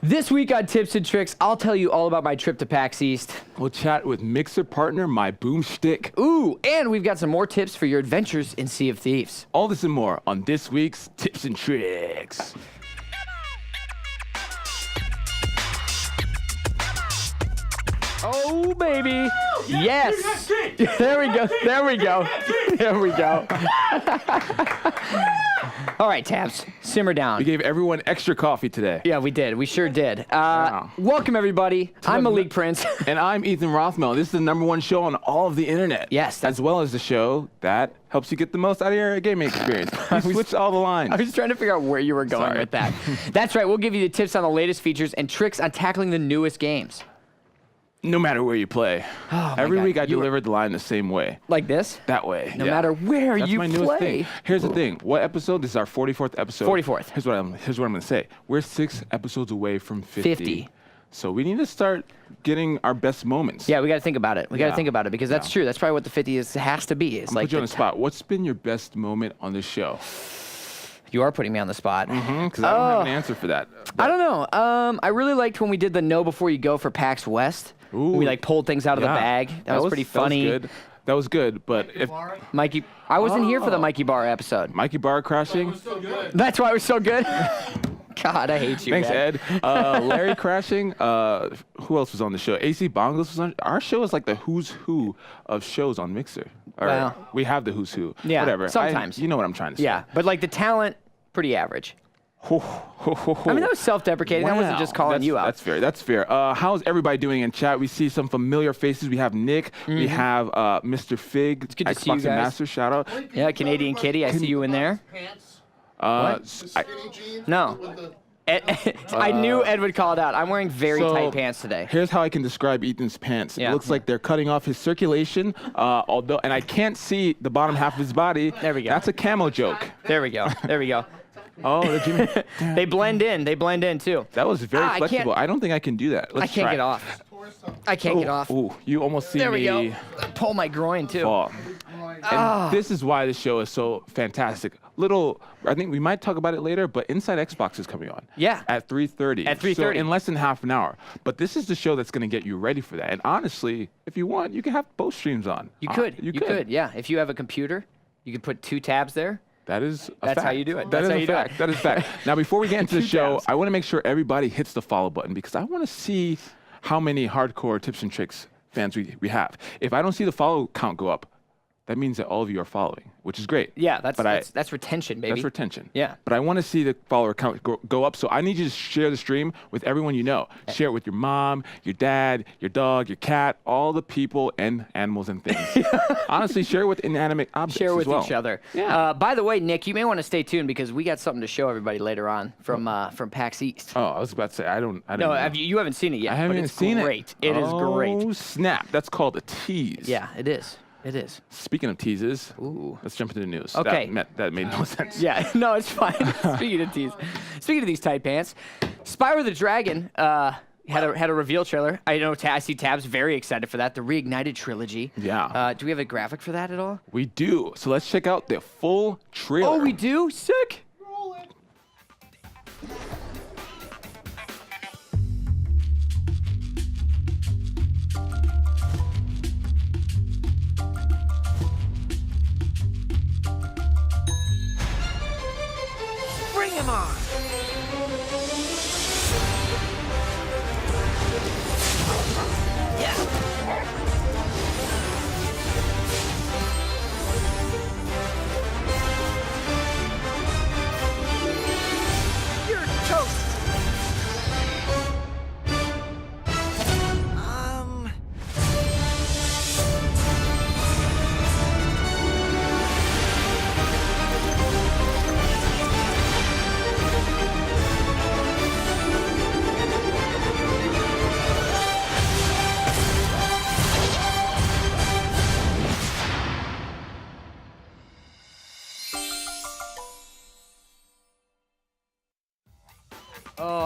This week on Tips and Tricks, I'll tell you all about my trip to PAX East. We'll chat with Mixer partner MyBoomShtick. Ooh, and we've got some more tips for your adventures in Sea of Thieves. All this and more on this week's Tips and Tricks. Oh, baby. Yes. There we go. There we go. There we go. All right, Tabs, simmer down. We gave everyone extra coffee today. Yeah, we did. We sure did. Wow. Welcome, everybody. I'm Malik Prince. And I'm Ethan Rothamel. This is the #1 show on all of the internet. Yes. As well as the show that helps you get the most out of your gaming experience. We switched all the lines. I was trying to figure out where you were going with that. That's right. We'll give you the tips on the latest features and tricks on tackling the newest games. No matter where you play. Oh, Every week I delivered the line the same way. Like this? That way. No matter where That's you my play. newest thing. Here's the thing. What episode? This is our 44th episode. 44th. Here's what I'm going to say. We're 6 episodes away from 50. 50. So we need to start getting our best moments. Yeah, we got to think about it. We got to think about it because that's true. That's probably what the 50 has to be. It's I'm like put you on the spot. What's been your best moment on this show? You are putting me on the spot. Because I don't have an answer for that. I don't know. I really liked when we did the Know Before You Go for PAX West. Ooh. We pulled things out of the bag. That was pretty funny. That was good. But if Mikey, I wasn't here for the Mikey Bar episode. Mikey Bar crashing. That's why it was so good. God, I hate you. Thanks, man. Ed. Larry crashing. Who else was on the show? AC Bongos was on. Our show is like the who's who of shows on Mixer. Wow. We have the who's who. Yeah, Whatever. sometimes. You know what I'm trying to say. Yeah, but the talent, pretty average. I mean, that was self-deprecating. That wasn't just calling you out. That's fair. That's fair. How's everybody doing in chat? We see some familiar faces. We have Nick. We have Mr. Fig. It's good to Xbox see you guys. and Master. Shout out. Yeah, Canadian Kitty. I see you in there. No. I knew Ed would call it out. I'm wearing very tight pants today. Here's how I can describe Ethan's pants. Yeah. It looks like they're cutting off his circulation, and I can't see the bottom half of his body. There we go. That's a camo joke. There we go. There we go. Oh, They blend in. They blend in too. that was very flexible. I don't think I can do that. I can't get off. I can't get off. Ooh, you almost see There we me go. Pull my groin too. fall. And this is why this show is so fantastic. I think we might talk about it later, but Inside Xbox is coming on. Yeah. At 3:30. At 3:30. So in less than half an hour. But this is the show that's going to get you ready for that. And honestly, if you want, you can have both streams on. You could. You could. Yeah. If you have a computer, you could put 2 tabs there. That is a That's fact. how you do it. That That's is how a you do fact. it. That is a fact. Now, before we get into the 2 show, tabs. I want to make sure everybody hits the follow button because I want to see how many hardcore Tips and Tricks fans we have. If I don't see the follow count go up, that means that all of you are following, which is great. Yeah, that's retention, baby. That's retention. Yeah. But I want to see the follower count go up, so I need you to share the stream with everyone you know. Share it with your mom, your dad, your dog, your cat, all the people and animals and things. Honestly, share it with inanimate objects Share with as well. each other. Yeah. By the way, Nick, you may want to stay tuned because we got something to show everybody later on from PAX East. Oh, I was about to say, I don't No, know. you haven't seen it yet. I haven't but even it's seen great. it. It is great. Oh, snap. That's called a tease. Yeah, it is. It is. Speaking of teases, Ooh. let's jump into the news. Okay. That made no sense. Yeah, no, it's fine. Speaking of these tight pants, Spyro the Dragon had a reveal trailer. I know I see Tabs very excited for that. The Reignited trilogy. Yeah. Do we have a graphic for that at all? We do. So let's check out the full trailer. Oh, we do? Sick. Bring him on! You're toast!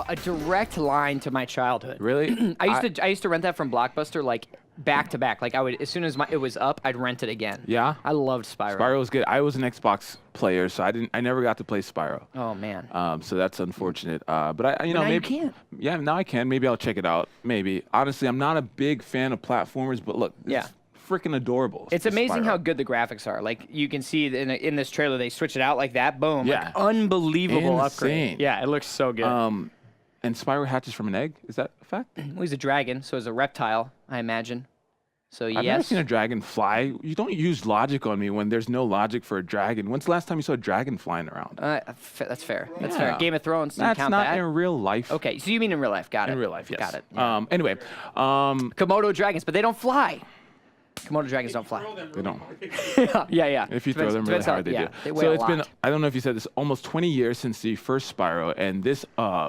A direct line to my childhood. Really? I used to rent that from Blockbuster back to back. Like as soon as it was up, I'd rent it again. Yeah? I loved Spyro. Spyro was good. I was an Xbox player, so I never got to play Spyro. Oh man. So that's unfortunate. But I, now maybe you can. Yeah, now I can. Maybe I'll check it out. Maybe. Honestly, I'm not a big fan of platformers, but look, Yeah. it's freaking adorable. It's amazing Spyro. how good the graphics are. Like you can see in this trailer, they switch it out like that. Boom. Yeah. Like, unbelievable upgrade. Insane. Yeah, it looks so good. And Spyro hatches from an egg. Is that a fact? Well, he's a dragon, so he's a reptile, I imagine. So I've never yes. seen a dragon fly. You don't use logic on me when there's no logic for a dragon. When's the last time you saw a dragon flying around? That's fair. That's fair. Yeah. Game of Thrones. Do you That's count not that? in real life. Okay, so you mean in real life? Got it. In real life, yes. Got it. Yeah. Anyway, Komodo dragons, but they don't fly. Komodo dragons don't fly. they don't. yeah. If you throw them really hard, they do. They weigh So a it's been, lot. I don't know if you said this, almost 20 years since the first Spyro, and this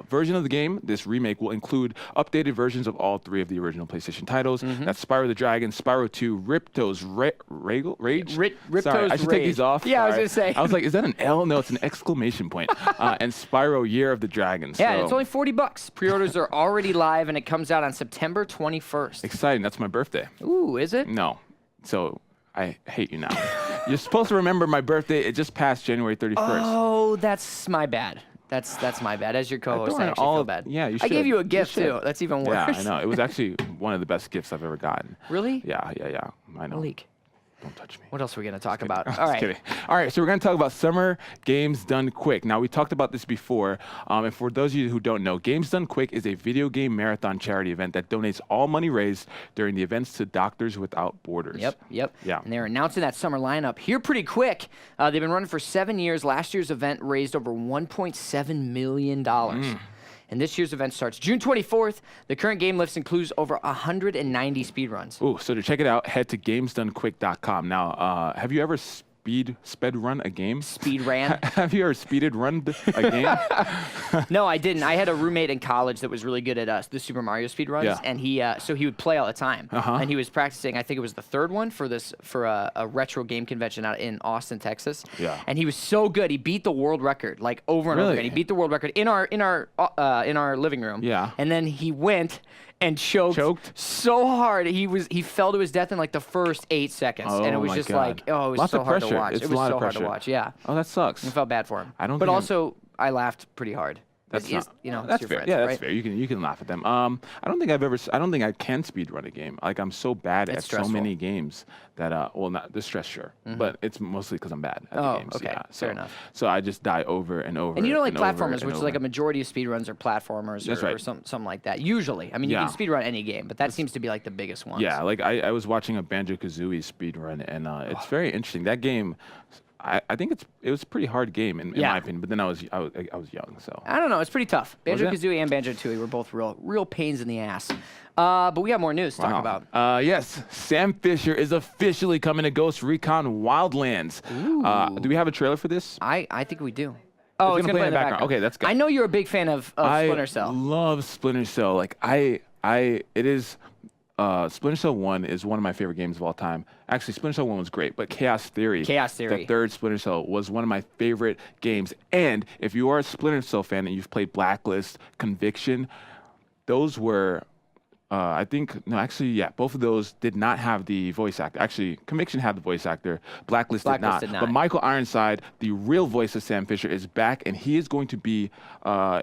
version of the game, this remake, will include updated versions of all 3 of the original PlayStation titles. Mm-hmm. That's Spyro the Dragon, Spyro 2, Ripto's Rage? Ripto's Sorry, I should take Rage. these off. Yeah, I was Sorry. gonna say. I was like, is that an L? No, it's an exclamation point. And Spyro Year of the Dragon. Yeah, so it's only $40. Pre-orders are already live, and it comes out on September 21st. exciting. That's my birthday. Ooh, is it? No. So I hate you now. You're supposed to remember my birthday. It just passed January 31st. Oh, that's my bad. That's my bad. As your co-host, I actually feel bad. Yeah, you I gave should. you a You gift should. too. That's even Yeah, worse. I know. It was actually one of the best gifts I've ever gotten. Really? Yeah. I know. Malik, Don't touch me. what else are we gonna talk about? Just All right. kidding. All right, so we're going to talk about Summer Games Done Quick. Now, we talked about this before, and for those of you who don't know, Games Done Quick is a video game marathon charity event that donates all money raised during the events to Doctors Without Borders. Yep. Yeah. And they're announcing that summer lineup here pretty quick. They've been running for 7 years. Last year's event raised over $1.7 million. And this year's event starts June 24th. The current game list includes over 190 speedruns. Ooh, so to check it out, head to gamesdonequick.com. Now, have you ever sped run a game? Speed ran? Have you ever speeded run a game? No, I didn't. I had a roommate in college that was really good at the Super Mario speedruns, Yeah. and he would play all the time. And he was practicing. I think it was the 3rd one for a retro game convention out in Austin, Texas. Yeah. And he was so good. He beat the world record like over and over Really? again. He beat the world record in our living room. Yeah. And then he went and choked so hard he fell to his death in like the first 8 seconds, Oh and it was my just God. like it was Lots so of hard to pressure. watch. It's It a was lot so of hard to pressure. watch. Yeah. Oh, that sucks. I felt bad for him. I don't But think I'm- also I laughed pretty hard. That's It's- not, it's that's your fair. friends, Yeah, that's right? fair. You can laugh at them. I don't think I can speed run a game. Like I'm so bad It's at stressful. so many games that well, not the stress, sure, but it's mostly because I'm bad at the Oh, games. okay. Yeah. So, Fair enough. So I just die over and over. And you don't like and over platformers, and which is like a over. majority of speedruns are platformers That's or right. something like that. Usually. I mean, you Yeah. can speedrun any game, but that seems to be like the biggest one. Yeah, like I was watching a Banjo-Kazooie speed run, and it's very interesting. That game, I think it was a pretty hard game in Yeah. my opinion. But then I was young, so. I don't know. It's pretty tough. Was it? Banjo-Kazooie and Banjo-Tooie were both real pains in the ass. But we got more news to talk about. Yes, Sam Fisher is officially coming to Ghost Recon Wildlands. Do we have a trailer for this? I think we do. Oh, it's gonna gonna play in the background. Okay, that's good. I know you're a big fan of Splinter Cell. I love Splinter Cell. Like Splinter Cell 1 is one of my favorite games of all time. Actually, Splinter Cell 1 was great, but Chaos Theory, the 3rd Splinter Cell, was one of my favorite games. And if you are a Splinter Cell fan and you've played Blacklist, Conviction, those were, both of those did not have the voice actor. Actually, Conviction had the voice actor. Blacklist did not. But Michael Ironside, the real voice of Sam Fisher, is back, and he is going to be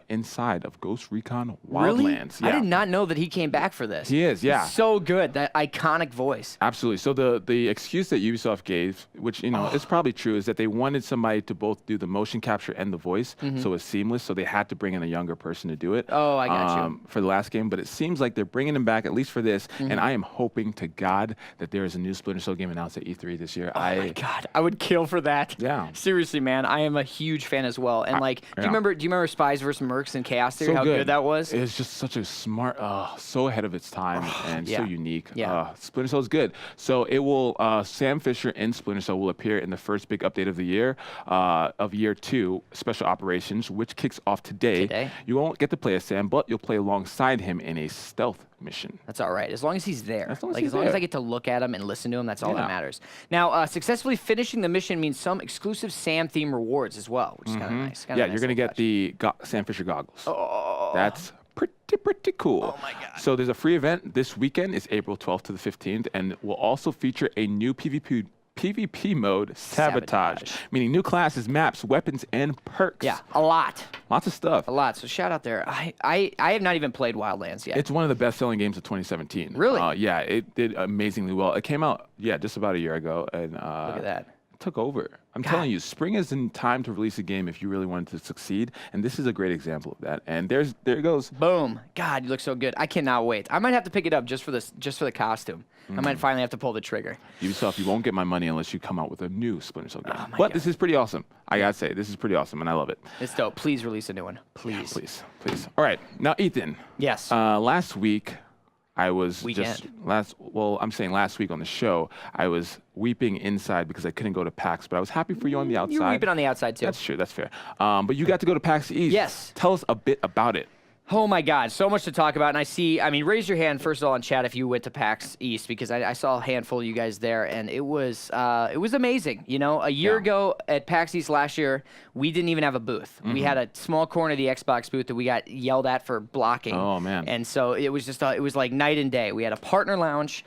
inside of Ghost Recon Wildlands. Really? Yeah. I did not know that he came back for this. He is, yeah. He's so good. That iconic voice. Absolutely. So the excuse that Ubisoft gave, which is probably true, is that they wanted somebody to both do the motion capture and the voice, so it's seamless. So they had to bring in a younger person to do it. Oh, I got you. For the last game, but it seems like they're bringing him back at least for this. And I am hoping to God that there is a new Splinter Cell game announced at E3 this year. Oh my God, I would kill for that. Yeah. Seriously, man, I am a huge fan as well. And do you remember Spies vs. Mercs and Chaos Theory? So how good that was? It was just such a smart, so ahead of its time and so yeah. unique. Yeah. Splinter Cell is good. So it will. Sam Fisher in Splinter Cell will appear in the first big update of the year, of year 2, Special Operations, which kicks off today. You won't get to play as Sam, but you'll play alongside him in a stealth mission. That's all right, as long as he's there. As long as as I get to look at him and listen to him, that's all that matters. Now, successfully finishing the mission means some exclusive Sam theme rewards as well, which is kind of nice. Yeah, you're gonna get the Sam Fisher goggles. Oh, That's pretty cool. Oh my God. So there's a free event this weekend. It's April 12th to the 15th, and will also feature a new PvP mode, Sabotage, meaning new classes, maps, weapons, and perks. Yeah, a lot. Lots of stuff. A lot. So shout out there. I have not even played Wildlands yet. It's one of the best-selling games of 2017. Really? Yeah, it did amazingly well. It came out, just about a year ago, and Look at that. took over. I'm telling you, spring is in time to release a game if you really wanted to succeed, and this is a great example of that. And there it goes. Boom. God, you look so good. I cannot wait. I might have to pick it up just for the costume. I might finally have to pull the trigger. Ubisoft, you won't get my money unless you come out with a new Splinter Cell game. Oh my But God. this is pretty awesome. I gotta say, this is pretty awesome, and I love it. It's dope. Please release a new one. Please. Please. All right, now Ethan. Yes. Last week, I was Weekend. I'm saying last week on the show, I was weeping inside because I couldn't go to PAX, but I was happy for you on the outside. You're weeping on the outside, too. That's true, that's fair. But you got to go to PAX East. Yes. Tell us a bit about it. Oh my God, so much to talk about. And raise your hand first of all in chat if you went to PAX East, because I saw a handful of you guys there, and it was amazing. You know, a year ago at PAX East last year, we didn't even have a booth. We had a small corner of the Xbox booth that we got yelled at for blocking. Oh man! And so it was just it was like night and day. We had a partner lounge,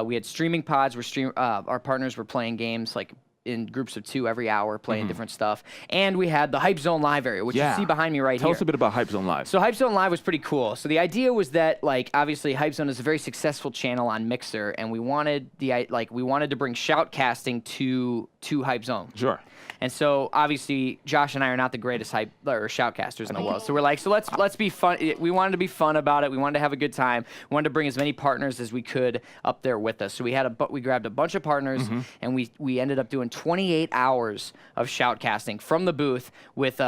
we had streaming pods where our partners were playing games like in groups of 2 every hour, playing different stuff. And we had the Hype Zone Live area, which you see behind me right here. Tell us a bit about Hype Zone Live. So Hype Zone Live was pretty cool. So the idea was that, like, obviously Hype Zone is a very successful channel on Mixer, and we wanted to bring shoutcasting to Hype Zone. Sure. And so obviously Josh and I are not the greatest shoutcasters in the world. So we're like, so let's be fun. We wanted to be fun about it. We wanted to have a good time. We wanted to bring as many partners as we could up there with us. So we grabbed a bunch of partners, and we ended up doing 28 hours of shoutcasting from the booth with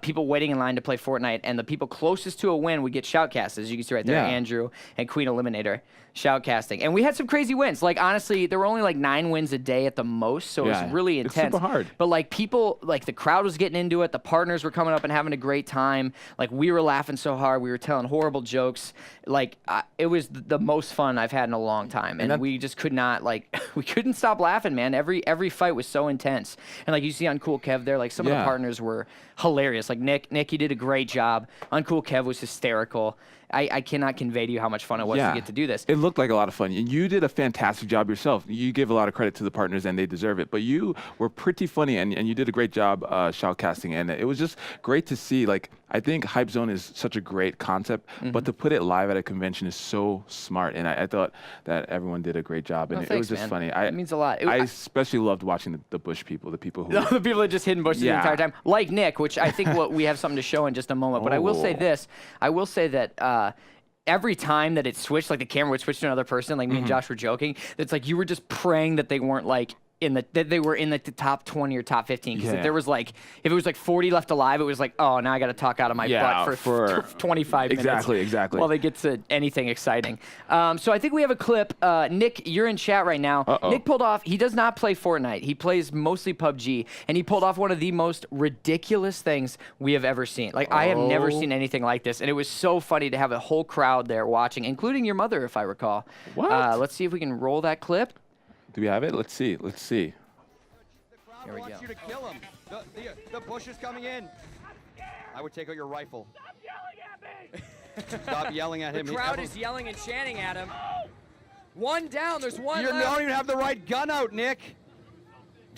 people waiting in line to play Fortnite, and the people closest to a win would get shoutcast, as you can see right there, Andrew and Queen Eliminator shoutcasting. And we had some crazy wins. Like, honestly, there were only like 9 wins a day at the most, so it was really intense. It's super hard. But like people, like the crowd was getting into it. The partners were coming up and having a great time. Like, we were laughing so hard. We were telling horrible jokes. Like, it was the most fun I've had in a long time. And we just could not, like, we couldn't stop laughing, man. Every fight was so intense. And like you see on Cool Kev there, like some of the partners were hilarious. Like Nick, you did a great job. Uncool Kev was hysterical. I cannot convey to you how much fun it was to get to do this. It looked like a lot of fun. And you did a fantastic job yourself. You give a lot of credit to the partners, and they deserve it. But you were pretty funny, and you did a great job shoutcasting. And it was just great to see. Like, I think Hype Zone is such a great concept, but to put it live at a convention is so smart. And I thought that everyone did a great job. And Well, it was thanks, just man. funny. It means a lot. I especially loved watching the Bush people, the people who... The people that just hid in bushes the entire time. Like Nick, which I think we have something to show in just a moment. But I will say this. I will say that... every time that it switched, like the camera would switch to another person, like me and Josh were joking, it's like you were just praying that they weren't like that they were in the top 20 or top 15. Because if there was like, if it was like 40 left alive, it was like, oh, now I got to talk out of my butt for 25 minutes. Exactly. While they get to anything exciting. So I think we have a clip. Nick, you're in chat right now. Nick pulled off, he does not play Fortnite. He plays mostly PUBG. And he pulled off one of the most ridiculous things we have ever seen. Like, I have never seen anything like this. And it was so funny to have a whole crowd there watching, including your mother, if I recall. What? Let's see if we can roll that clip. Do we have it? Let's see. The crowd Here we wants go. you to kill him. The Bush is coming in. I would take out your rifle. Stop yelling at him. The crowd is yelling and chanting at him. One down. There's one You left. don't even have the right gun out, Nick.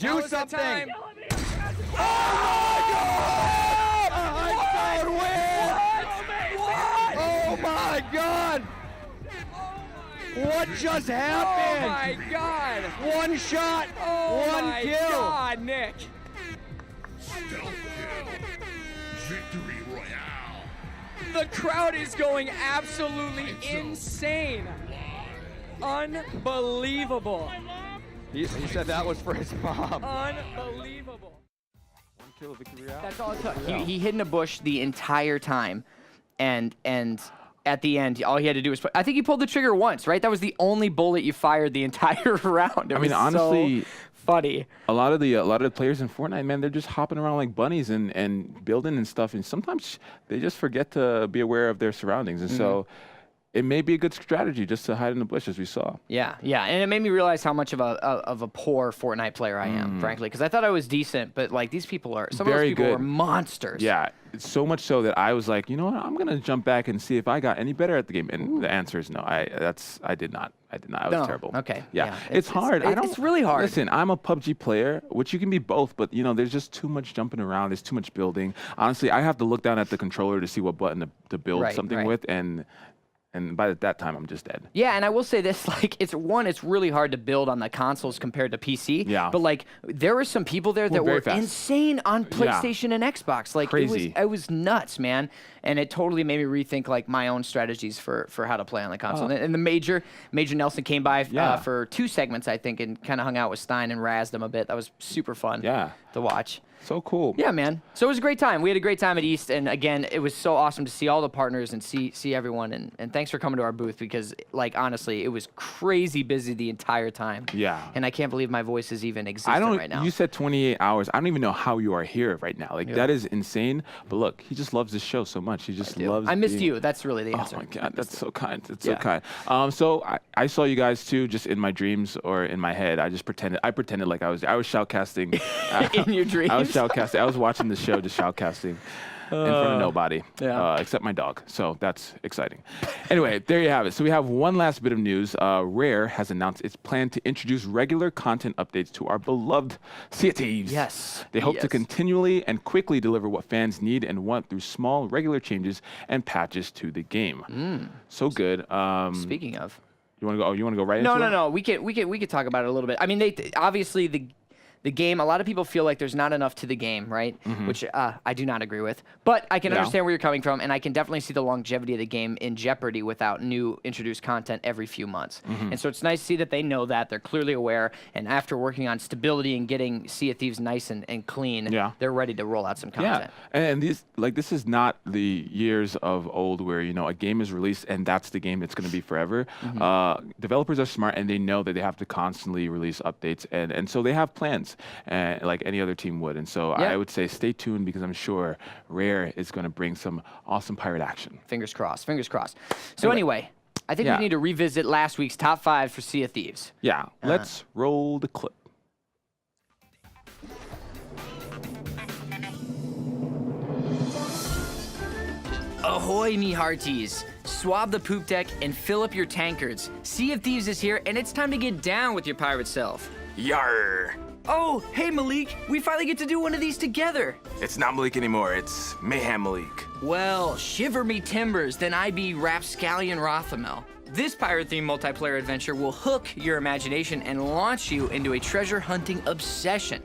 Now Do is the something. time. Oh my God! What just happened? Oh my God! One shot, Oh one my kill. God, Nick! Victory Royale. The crowd is going absolutely insane. Unbelievable. He said that was for his mom. Unbelievable. One kill, Victory Royale. That's all it took. He hid in a bush the entire time, and at the end, all he had to do was I think he pulled the trigger once, right? That was the only bullet you fired the entire round. It was honestly, so funny. A lot of the players in Fortnite, man, they're just hopping around like bunnies and building and stuff, and sometimes they just forget to be aware of their surroundings. And so it may be a good strategy just to hide in the bush, as we saw. Yeah, and it made me realize how much of a poor Fortnite player I am, frankly, because I thought I was decent, but like these people are, some of those people are monsters. Yeah, it's so much so that I was like, you know what, I'm gonna jump back and see if I got any better at the game, and the answer is no. I did not. I was terrible. Okay. Yeah, it's hard. It's really hard. Listen, I'm a PUBG player, which you can be both, but you know, there's just too much jumping around. There's too much building. Honestly, I have to look down at the controller to see what button to build something with, and by that time, I'm just dead. Yeah, and I will say this, like, it's really hard to build on the consoles compared to PC. Yeah. But, like, there were some people there that were insane on PlayStation and Xbox. Like, crazy. It was nuts, man. And it totally made me rethink, like, my own strategies for how to play on the console. And the Major Nelson came by for 2 segments, I think, and kind of hung out with Stein and razzed him a bit. That was super fun to watch. So cool. Yeah, man. So it was a great time. We had a great time at East, and again, it was so awesome to see all the partners and see everyone. And thanks for coming to our booth because, like, honestly, it was crazy busy the entire time. Yeah. And I can't believe my voice is even existing right now. You said 28 hours. I don't even know how you are here right now. Like, that is insane. But look, he just loves this show so much. He just loves. I missed you. That's really the answer. Oh my God, that's so kind. That's so kind. So I saw you guys too, just in my dreams or in my head. I pretended like I was shoutcasting. In your dreams. I was shoutcasting. I was watching the show, just shoutcasting in front of nobody, except my dog. So that's exciting. Anyway, there you have it. So we have one last bit of news. Rare has announced its plan to introduce regular content updates to our beloved Sea of Thieves. Yes. They hope to continually and quickly deliver what fans need and want through small, regular changes and patches to the game. So good. Speaking of. You want to go? You want to go right into it? No. We could talk about it a little bit. I mean, obviously the game, a lot of people feel like there's not enough to the game, right? Which I do not agree with. But I can understand where you're coming from, and I can definitely see the longevity of the game in jeopardy without new introduced content every few months. And so it's nice to see that they know that. They're clearly aware, and after working on stability and getting Sea of Thieves nice and clean, they're ready to roll out some content. Yeah, and this is not the years of old where, you know, a game is released and that's the game it's going to be forever. Developers are smart, and they know that they have to constantly release updates, and so they have plans. Like any other team would. And so I would say stay tuned because I'm sure Rare is going to bring some awesome pirate action. Fingers crossed. So anyway, I think we need to revisit last week's top 5 for Sea of Thieves. Yeah, let's roll the clip. Ahoy, me hearties. Swab the poop deck and fill up your tankards. Sea of Thieves is here, and it's time to get down with your pirate self. Yarr! Oh, hey Malik, we finally get to do one of these together. It's not Malik anymore, it's Mayhem Malik. Well, shiver me timbers, then I be Rapscallion Rothamel. This pirate-themed multiplayer adventure will hook your imagination and launch you into a treasure hunting obsession.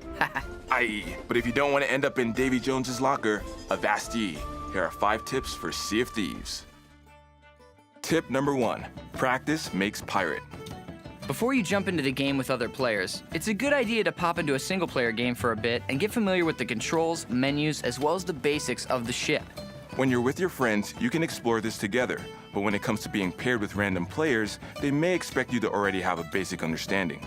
Aye, but if you don't want to end up in Davy Jones's locker, avast ye. Here are 5 tips for Sea of Thieves. Tip number 1, practice makes pirate. Before you jump into the game with other players, it's a good idea to pop into a single-player game for a bit and get familiar with the controls, menus, as well as the basics of the ship. When you're with your friends, you can explore this together, but when it comes to being paired with random players, they may expect you to already have a basic understanding.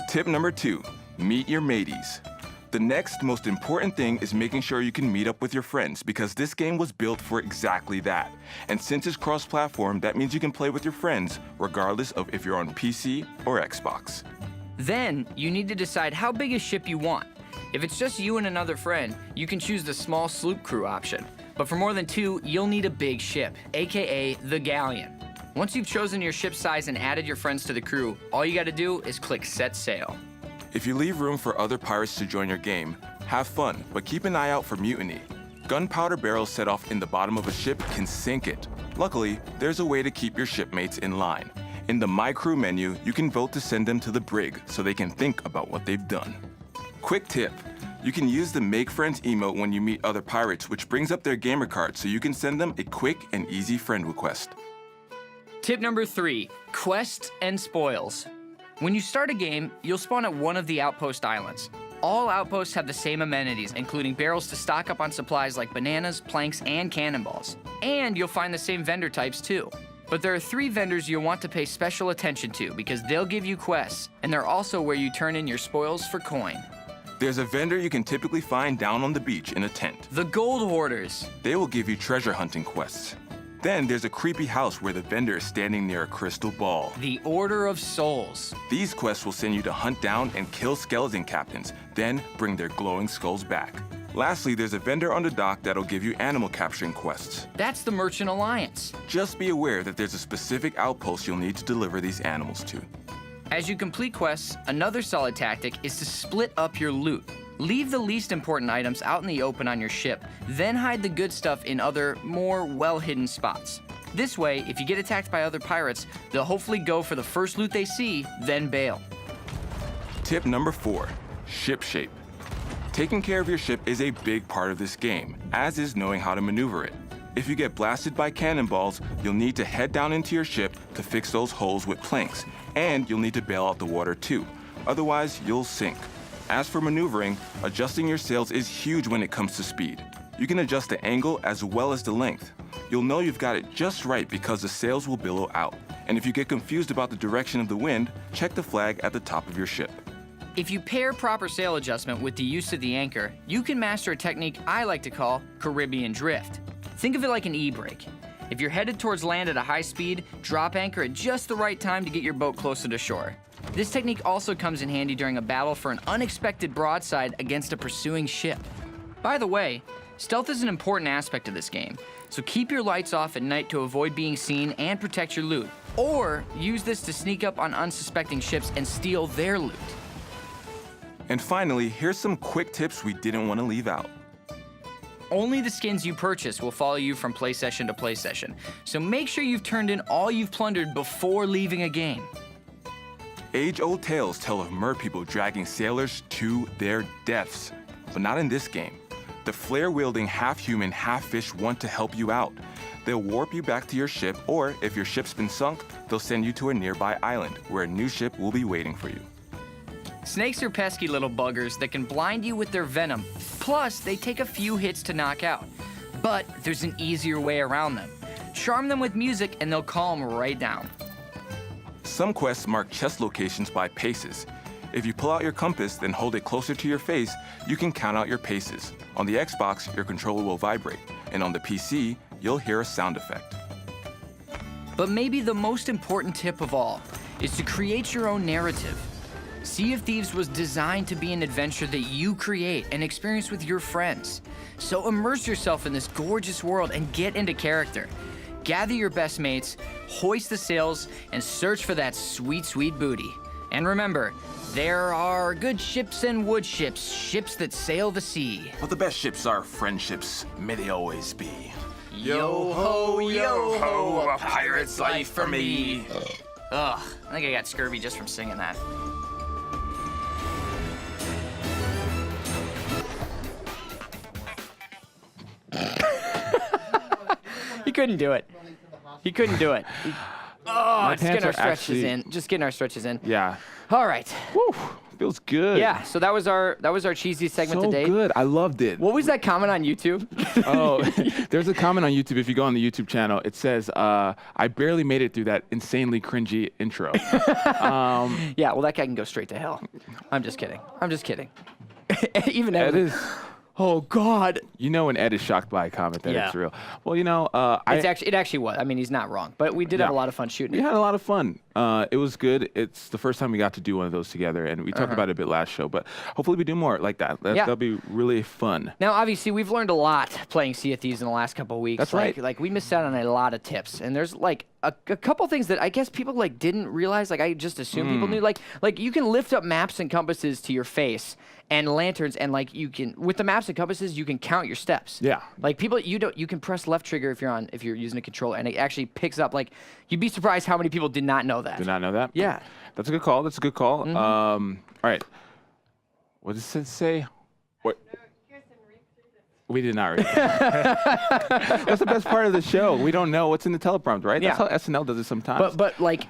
Tip number 2, meet your mateys. The next most important thing is making sure you can meet up with your friends because this game was built for exactly that. And since it's cross-platform, that means you can play with your friends regardless of if you're on PC or Xbox. Then, you need to decide how big a ship you want. If it's just you and another friend, you can choose the small sloop crew option. But for more than 2, you'll need a big ship, aka the galleon. Once you've chosen your ship size and added your friends to the crew, all you gotta do is click set sail. If you leave room for other pirates to join your game, have fun, but keep an eye out for mutiny. Gunpowder barrels set off in the bottom of a ship can sink it. Luckily, there's a way to keep your shipmates in line. In the My Crew menu, you can vote to send them to the brig so they can think about what they've done. Quick tip, you can use the Make Friends emote when you meet other pirates, which brings up their gamer card so you can send them a quick and easy friend request. Tip number 3, quests and spoils. When you start a game, you'll spawn at one of the outpost islands. All outposts have the same amenities, including barrels to stock up on supplies like bananas, planks, and cannonballs. And you'll find the same vendor types too. But there are 3 vendors you'll want to pay special attention to because they'll give you quests, and they're also where you turn in your spoils for coin. There's a vendor you can typically find down on the beach in a tent. The Gold Hoarders. They will give you treasure hunting quests. Then there's a creepy house where the vendor is standing near a crystal ball. The Order of Souls. These quests will send you to hunt down and kill skeleton captains, then bring their glowing skulls back. Lastly, there's a vendor on the dock that'll give you animal capturing quests. That's the Merchant Alliance. Just be aware that there's a specific outpost you'll need to deliver these animals to. As you complete quests, another solid tactic is to split up your loot. Leave the least important items out in the open on your ship, then hide the good stuff in other, more well-hidden spots. This way, if you get attacked by other pirates, they'll hopefully go for the first loot they see, then bail. Tip number 4, ship shape. Taking care of your ship is a big part of this game, as is knowing how to maneuver it. If you get blasted by cannonballs, you'll need to head down into your ship to fix those holes with planks, and you'll need to bail out the water too. Otherwise, you'll sink. As for maneuvering, adjusting your sails is huge when it comes to speed. You can adjust the angle as well as the length. You'll know you've got it just right because the sails will billow out. And if you get confused about the direction of the wind, check the flag at the top of your ship. If you pair proper sail adjustment with the use of the anchor, you can master a technique I like to call Caribbean drift. Think of it like an e-brake. If you're headed towards land at a high speed, drop anchor at just the right time to get your boat closer to shore. This technique also comes in handy during a battle for an unexpected broadside against a pursuing ship. By the way, stealth is an important aspect of this game, so keep your lights off at night to avoid being seen and protect your loot, or use this to sneak up on unsuspecting ships and steal their loot. And finally, here's some quick tips we didn't want to leave out. Only the skins you purchase will follow you from play session to play session, so make sure you've turned in all you've plundered before leaving a game. Age-old tales tell of merpeople dragging sailors to their deaths, but not in this game. The flare-wielding half-human, half-fish want to help you out. They'll warp you back to your ship, or if your ship's been sunk, they'll send you to a nearby island where a new ship will be waiting for you. Snakes are pesky little buggers that can blind you with their venom. Plus, they take a few hits to knock out. But there's an easier way around them. Charm them with music and they'll calm right down. Some quests mark chest locations by paces. If you pull out your compass, then hold it closer to your face, you can count out your paces. On the Xbox, your controller will vibrate, and on the PC, you'll hear a sound effect. But maybe the most important tip of all is to create your own narrative. Sea of Thieves was designed to be an adventure that you create and experience with your friends. So immerse yourself in this gorgeous world and get into character. Gather your best mates, hoist the sails, and search for that sweet, sweet booty. And remember, there are good ships and wood ships, ships that sail the sea. But the best ships are friendships, may they always be. Yo ho, a pirate's life for me. Ugh, I think I got scurvy just from singing that. He couldn't do it. He couldn't do it. Oh, just getting our pants are stretches actually- in. Just getting our stretches in. Yeah. All right. Woo, feels good. Yeah. So that was our cheesy segment So today. good. I loved it. What was that comment on YouTube? Oh, there's a comment on YouTube. If you go on the YouTube channel, it says, I barely made it through that insanely cringy intro. Yeah. Well, that guy can go straight to hell. I'm just kidding. I'm just kidding. Even Ed. Ed is, Oh God. you know, when Ed is shocked by a comment that Yeah. it's real. Well, you know, It actually was. I mean, he's not wrong. But we did have a Yeah. lot of fun shooting we it. had a lot of fun. It was good. It's the first time we got to do one of those together, and we talked about it a bit last show. But hopefully we do more like that. Yeah. That'll be really fun. Now, obviously, we've learned a lot playing Sea of Thieves in the last couple of weeks. That's like, right. Like, we missed out on a lot of tips. And there's, like, a couple things that I guess people, like, didn't realize. Like, I just assumed people knew. Like, you can lift up maps and compasses to your face and lanterns. And, like, you can, with the maps and compasses, you can count your steps. Yeah. Like, people, you can press left trigger if you're using a controller. And it actually picks up, like, you'd be surprised how many people did not know that. Did not know that? Yeah. That's a good call. That's a good call. All right. What does it say? What? We did not read it. That's the best part of the show. We don't know what's in the teleprompter, right? That's Yeah. how SNL does it sometimes. But like,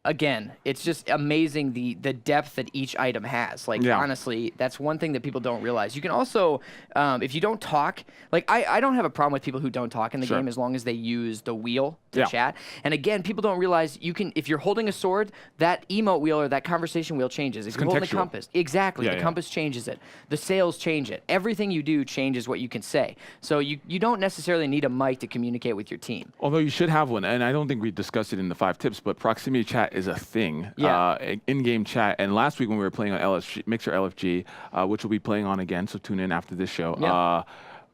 again, it's just amazing the depth that each item has. Like, Yeah. honestly, that's one thing that people don't realize. You can also, if you don't talk, like, I don't have a problem with people who don't talk in the Sure. game as long as they use the wheel to Yeah. chat. And again, people don't realize you can, if you're holding a sword, that emote wheel or that conversation wheel changes. If you're holding a contextual. compass, exactly, Yeah, the yeah. compass changes it. The sails change it. Everything you do changes what you can say. So you don't necessarily need a mic to communicate with your team. Although you should have one, and I don't think we discussed it in the 5 tips, but proximity chat is a thing. Yeah. In-game chat. And last week when we were playing on Mixer LFG, which we'll be playing on again, so tune in after this show. Yeah.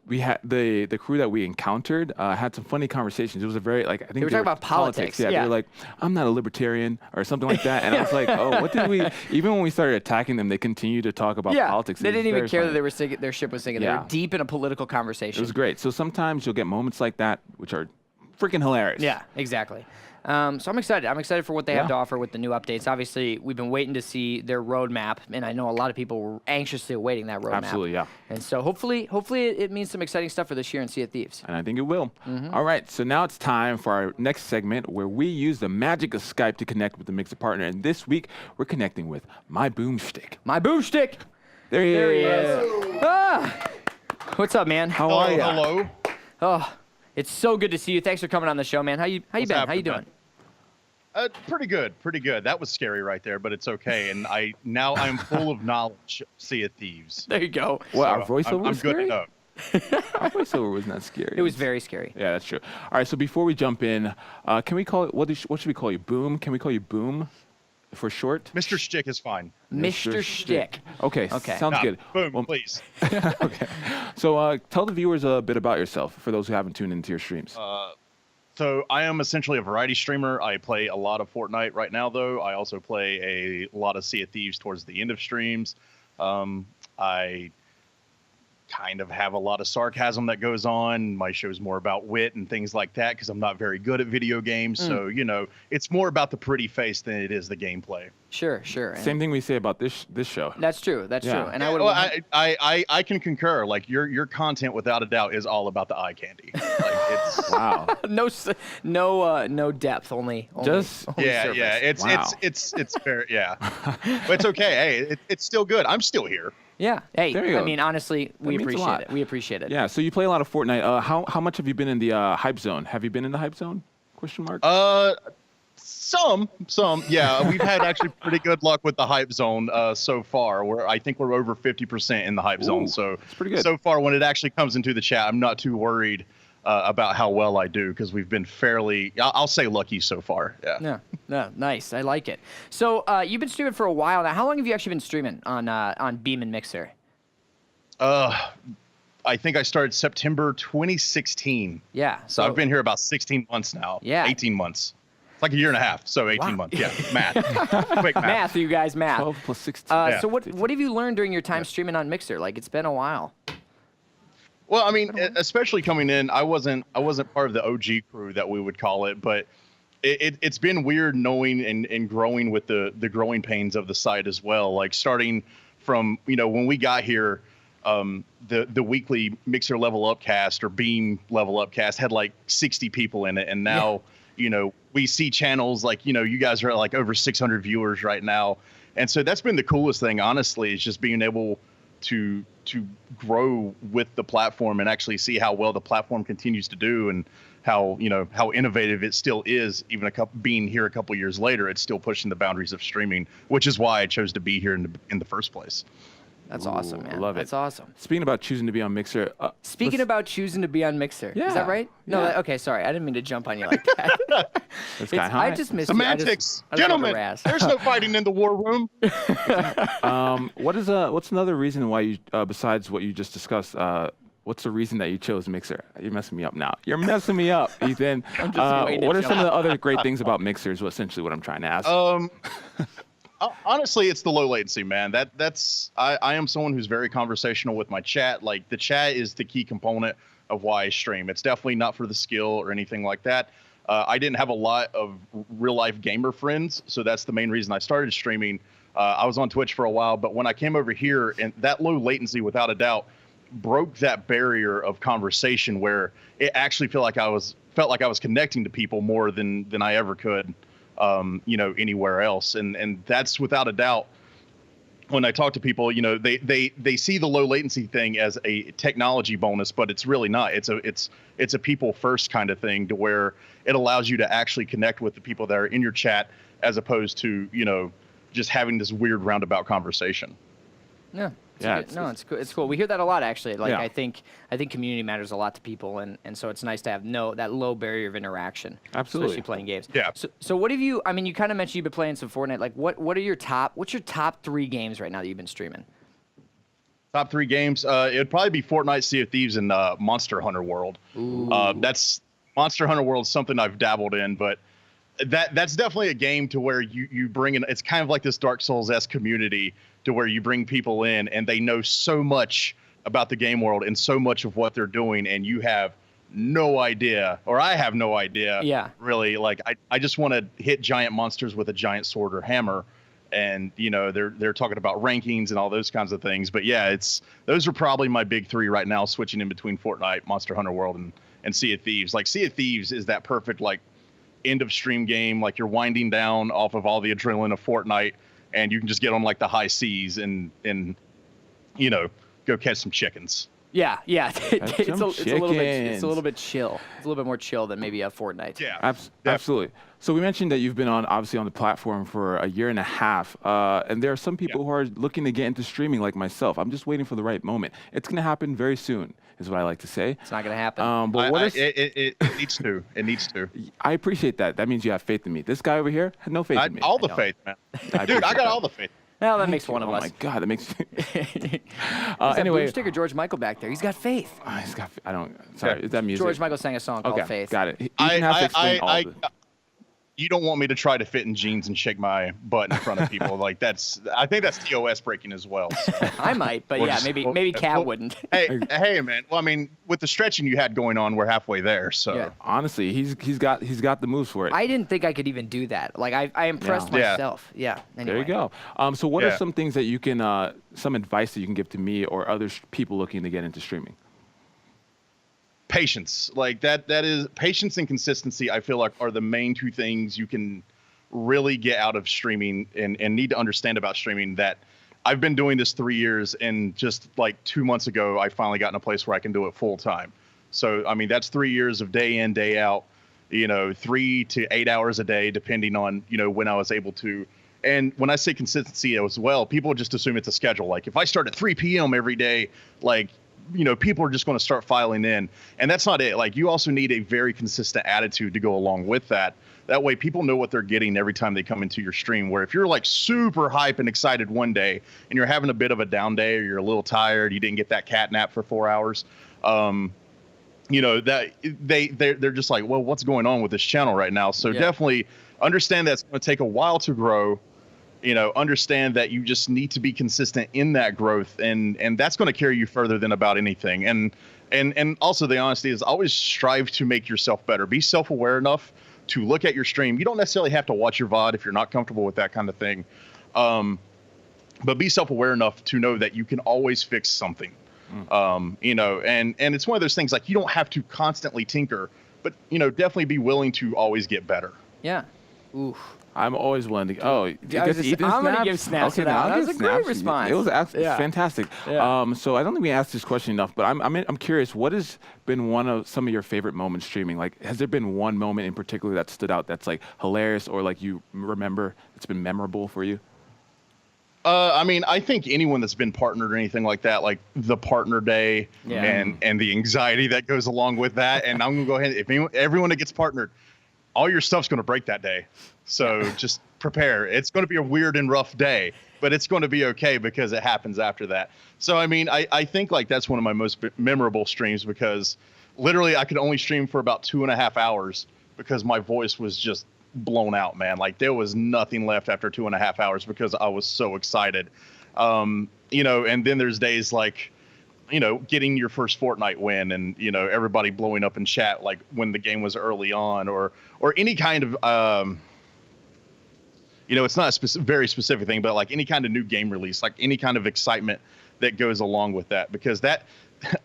We had the crew that we encountered had some funny conversations. It was a very I think they were talking about politics, Yeah, yeah. they were like, "I'm not a libertarian" or something like that, and I was like, "Oh, what did we?" Even when we started attacking them, they continued to talk about politics. They It was didn't even very care that funny. they were sinking, their ship was sinking. They Yeah. were deep in a political conversation. It was great. So sometimes you'll get moments like that, which are freaking hilarious. Yeah, exactly. So I'm excited. I'm excited for what they have Yeah. to offer with the new updates. Obviously, we've been waiting to see their roadmap, and I know a lot of people were anxiously awaiting that roadmap. Absolutely, yeah. And so hopefully it means some exciting stuff for this year in Sea of Thieves. And I think it will. Mm-hmm. All right, so now it's time for our next segment where we use the magic of Skype to connect with the Mixer partner. And this week, we're connecting with MyBoomShtick. MyBoomShtick. There he There he is. is. Ah! What's up, man? How are you? Hello. Oh, it's so good to see you. Thanks for coming on the show, man. How you been? How you happening, doing? man? Pretty good. That was scary right there, but it's okay. And I'm full of knowledge. Sea of Thieves. There you go. What, our So voiceover I'm was good scary? to know. Our voiceover was not scary. It was very scary. Yeah, that's true. All right, so before we jump in, can we call it, what should we call you? Boom? Can we call you Boom for short? Mr. Shtick is fine. Mr. Shtick. Okay, Okay. sounds Nah, good. Boom, Well, please. okay. So tell the viewers a bit about yourself for those who haven't tuned into your streams. So I am essentially a variety streamer. I play a lot of Fortnite right now, though. I also play a lot of Sea of Thieves towards the end of streams. I kind of have a lot of sarcasm that goes on. My show's more about wit and things like that because I'm not very good at video games. So, it's more about the pretty face than it is the gameplay. Sure. And Same thing we say about this show. That's true. That's Yeah. true. And I would. Well, I can concur. Like your content, without a doubt, is all about the eye candy. Like it's Wow. no depth. Only Just- only yeah. surface. Wow. It's fair. Yeah, but it's okay. Hey, it's still good. I'm still here. Yeah. Hey, There you I go. mean, honestly, we means a appreciate lot. it. We appreciate it. Yeah, so you play a lot of Fortnite. How much have you been in the hype zone? Have you been in the hype zone? Question mark. Some. Yeah, we've had actually pretty good luck with the hype zone so far. I think we're over 50% in the hype zone. Ooh, So that's pretty good. So far, when it actually comes into the chat, I'm not too worried about how well I do because we've been fairly, I'll say, lucky so far. Yeah. No, nice. I like it. So you've been streaming for a while now. How long have you actually been streaming on Beam and Mixer? I think I started September 2016. Yeah. So I've been here about 16 months now. Yeah. 18 months. It's like a year and a half. So 18 Wow. months. Yeah. Math. Quick math. math, you guys, math. 12 plus 16. Yeah. So what have you learned during your time streaming on Mixer? Like, it's been a while. Well, I mean, especially coming in, I wasn't part of the OG crew that we would call it, but it's been weird knowing and growing with the growing pains of the site as well. Like starting from, when we got here, the weekly Mixer Level Up cast or Beam Level Up cast had like 60 people in it. And now, we see channels like, you guys are at like over 600 viewers right now. And so that's been the coolest thing, honestly, is just being able to grow with the platform and actually see how well the platform continues to do and how innovative it still is. Even being here a couple years later, it's still pushing the boundaries of streaming, which is why I chose to be here in the first place. That's awesome, Ooh, man. love it. That's awesome. Speaking about choosing to be on Mixer. Speaking about choosing to be on Mixer, is Yeah, that right? No, yeah. Okay, sorry. I didn't mean to jump on you like that. This guy, hi. I just missed Semantics, you. I just wanted to gentlemen. razz. There's no fighting in the war room. What's another reason why you, besides what you just discussed, what's the reason that you chose Mixer? You're messing me up now. You're messing me up, Ethan. I'm just waiting to What are jump some of the other great things about Mixer is essentially what I'm trying to ask. Honestly, it's the low latency, man. I am someone who's very conversational with my chat. Like the chat is the key component of why I stream. It's definitely not for the skill or anything like that. I didn't have a lot of real life gamer friends, so that's the main reason I started streaming. I was on Twitch for a while, but when I came over here, and that low latency, without a doubt, broke that barrier of conversation where it actually felt like I was connecting to people more than I ever could anywhere else. And that's without a doubt. When I talk to people, they see the low latency thing as a technology bonus, but it's really not. It's a people first kind of thing, to where it allows you to actually connect with the people that are in your chat, as opposed to, just having this weird roundabout conversation. Yeah. Yeah, It's cool. It's cool. We hear that a lot, actually. Like, Yeah. I think community matters a lot to people, and so it's nice to have that low barrier of interaction. Absolutely. Especially playing games. Yeah. So what have you? I mean, you kind of mentioned you've been playing some Fortnite. Like, what's your top 3 games right now that you've been streaming? Top 3 games. It would probably be Fortnite, Sea of Thieves, and Monster Hunter World. That's Monster Hunter World, something I've dabbled in, but that's definitely a game to where you bring in. It's kind of like this Dark Souls-esque community, to where you bring people in and they know so much about the game world and so much of what they're doing, and you have no idea, or I have no idea. Yeah. Really, like I just want to hit giant monsters with a giant sword or hammer, and they're talking about rankings and all those kinds of things. But yeah, those are probably my big 3 right now, switching in between Fortnite, Monster Hunter World, and Sea of Thieves. Like, Sea of Thieves is that perfect like end of stream game. Like, you're winding down off of all the adrenaline of Fortnite, and you can just get on like the high seas and go catch some chickens. Yeah. It's a little bit chickens. chill. It's a little bit more chill than maybe a Fortnite. Yeah, Absolutely. So we mentioned that you've been obviously on the platform for a year and a half, and there are some people who are looking to get into streaming like myself. I'm just waiting for the right moment. It's going to happen very soon, is what I like to say. It's not going to happen. But it needs to. It needs to. I appreciate that. That means you have faith in me. This guy over here had no faith in me. All the faith, man. Dude, I got all the faith. Well, that makes one of Oh us. my God, that makes. Anyway, Boomstick or George Michael back there. He's got faith. He's got. I don't. Sorry, is that music? George Michael sang a song called Okay, Faith. got it. You didn't have to explain all of it. You don't want me to try to fit in jeans and shake my butt in front of people. Like, I think that's TOS breaking as well. So. I might, but yeah, maybe Cat wouldn't. Hey, man. Well, I mean, with the stretching you had going on, we're halfway there. So Yeah. Honestly, he's got the moves for it. I didn't think I could even do that. Like, I impressed Yeah. myself. Yeah. Anyway. There you go. So what are Yeah. some things that you can, some advice that you can give to me or other people looking to get into streaming? Patience, like that is patience and consistency. I feel like are the main 2 things you can really get out of streaming and need to understand about streaming. That I've been doing this 3 years, and just like 2 months ago, I finally got in a place where I can do it full time. So, I mean, that's 3 years of day in, day out, 3 to 8 hours a day, depending on, when I was able to. And when I say consistency as well, people just assume it's a schedule. Like, if I start at 3 p.m. every day, like, people are just going to start filing in. And that's not it. Like, you also need a very consistent attitude to go along with that. That way people know what they're getting every time they come into your stream. Where if you're like super hype and excited one day and you're having a bit of a down day, or you're a little tired, you didn't get that cat nap for 4 hours, that they're just like, well, what's going on with this channel right now? So definitely understand that it's going to take a while to grow. Understand that you just need to be consistent in that growth, and that's going to carry you further than about anything. And also the honesty is always strive to make yourself better. Be self-aware enough to look at your stream. You don't necessarily have to watch your VOD if you're not comfortable with that kind of thing. But be self-aware enough to know that you can always fix something. And it's one of those things, like, you don't have to constantly tinker, but definitely be willing to always get better. Yeah. Oof. I'm always willing to. Oh, I'm going to give snaps to that. That was a great response. It was fantastic. Yeah. So I don't think we asked this question enough, but I'm curious. What has been some of your favorite moments streaming? Like, has there been one moment in particular that stood out that's like hilarious, or like you remember it's been memorable for you? I mean, I think anyone that's been partnered or anything like that, like the partner day and the anxiety that goes along with that. And I'm going to go ahead, everyone that gets partnered, all your stuff's going to break that day. So just prepare. It's going to be a weird and rough day, but it's going to be okay because it happens after that. So, I mean, I think like that's one of my most memorable streams, because literally I could only stream for about 2.5 hours because my voice was just blown out, man. Like, there was nothing left after 2.5 hours because I was so excited. And then there's days like, getting your first Fortnite win and, everybody blowing up in chat, like when the game was early on, or any kind of, it's not a very specific thing, but like any kind of new game release, like any kind of excitement that goes along with that. Because that,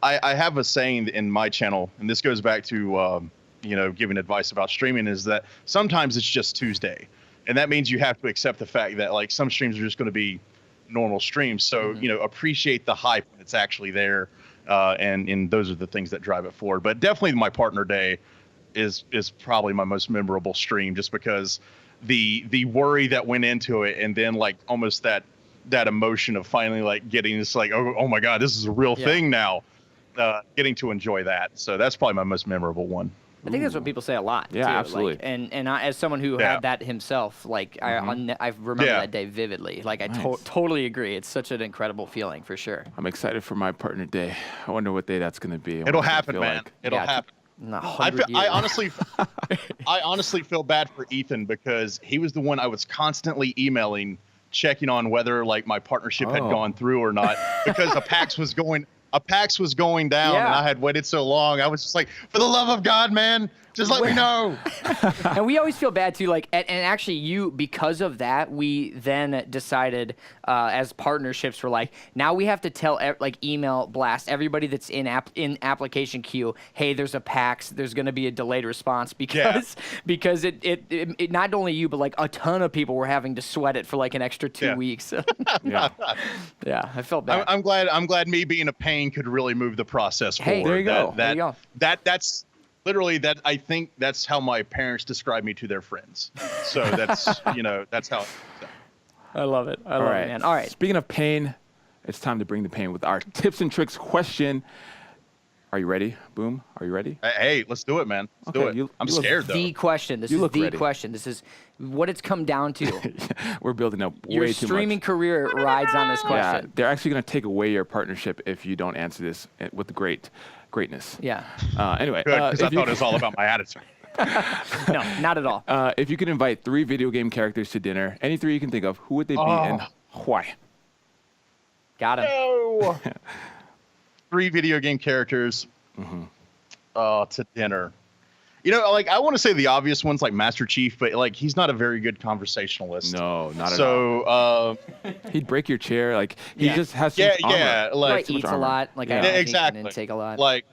I have a saying in my channel, and this goes back to, giving advice about streaming, is that sometimes it's just Tuesday. and that means you have to accept the fact that like some streams are just going to be normal streams. So appreciate the hype when it's actually there, and those are the things that drive it forward. But definitely my partner day is probably my most memorable stream, just because the worry that went into it, and then like almost that emotion of finally like getting this like oh my god, this is a real thing now, getting to enjoy that. So that's probably my most memorable one. I think that's what people say a lot. Yeah, too. absolutely. Like, and I, as someone who had that himself, like I remember that day vividly. Like I totally agree. It's such an incredible feeling for sure. I'm excited for my partner day. I wonder what day that's going to be. It'll happen, man. It'll happen. I honestly feel bad for Ethan, because he was the one I was constantly emailing, checking on whether like my partnership had gone through or not, because a PAX was going down, and I had waited so long. I was just like, for the love of God, man, just let me know. And we always feel bad too. Like, and actually, because of that, we then decided as partnerships, we're like, now we have to tell, like, email blast everybody that's in application queue. Hey, there's a PAX. There's going to be a delayed response because it not only you, but like a ton of people were having to sweat it for like an extra 2 weeks. Yeah, I felt bad. I'm glad me being a pain could really move the process forward. Hey, there you go. That's literally that. I think that's how my parents describe me to their friends. So that's that's how. I love it. I love it, man. All right. Speaking of pain, it's time to bring the pain with our tips and tricks question. Are you ready? Boom. Are you ready? Hey, let's do it, man. Let's do it. I'm scared though. The question. This is the question. This is what it's come down to. We're building up way too much. Your streaming career rides on this question. Yeah, they're actually going to take away your partnership if you don't answer this with greatness. Yeah. Anyway. Because I thought it was all about my attitude. No, not at all. If you could invite 3 video game characters to dinner, any 3 you can think of, who would they be and why? Got him. No. 3 video game characters to dinner. Like I want to say the obvious ones like Master Chief, but like he's not a very good conversationalist. No, not at So all. He'd break your chair. Like he just has so much armor. like eats a lot. Like exactly. And take a lot. Like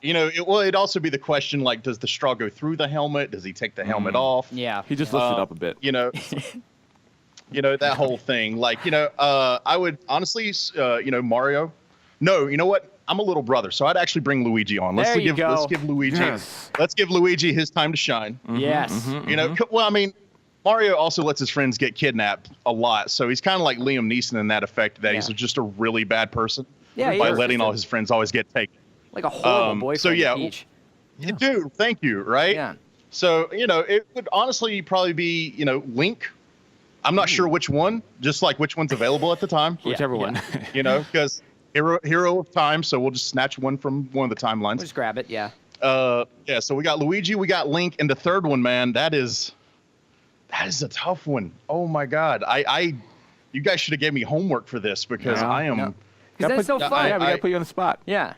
it'd also be the question like, does the straw go through the helmet? Does he take the helmet off? Yeah. He just lifts it up a bit. That whole thing. Like I would honestly, Mario. No, you know what? I'm a little brother, so I'd actually bring Luigi on. Let's give Luigi his time to shine. Yes. Well, I mean, Mario also lets his friends get kidnapped a lot, so he's kind of like Liam Neeson in that effect, that he's just a really bad person by letting all his friends always get taken. Like a horrible boyfriend. So yeah, Peach. Dude, thank you. Right? Yeah. So it would honestly probably be Link. I'm not sure which one, just like which one's available at the time. Whichever one. Because hero of time, so we'll just snatch one from one of the timelines. We'll just grab it, yeah. So we got Luigi, we got Link, and the third one, man, that is a tough one. Oh my God, you guys should have gave me homework for this, because I am. No. Because that's so fun. Yeah, we gotta put you on the spot. Yeah.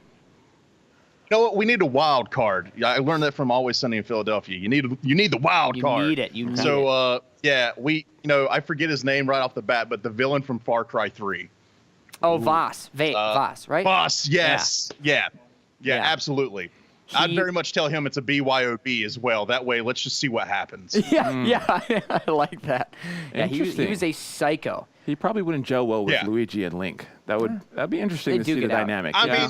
You know what? We need a wild card. I learned that from Always Sunny in Philadelphia. You need the wild card. You need it. You need it. So I forget his name right off the bat, but the villain from Far Cry 3. Oh, Voss. Voss, right? Voss, yes. Yeah, absolutely. I'd very much tell him it's a BYOB as well. That way, let's just see what happens. Yeah, I like that. Yeah, he was a psycho. He probably wouldn't gel well with Luigi and Link. That'd be interesting to see the dynamic. I mean,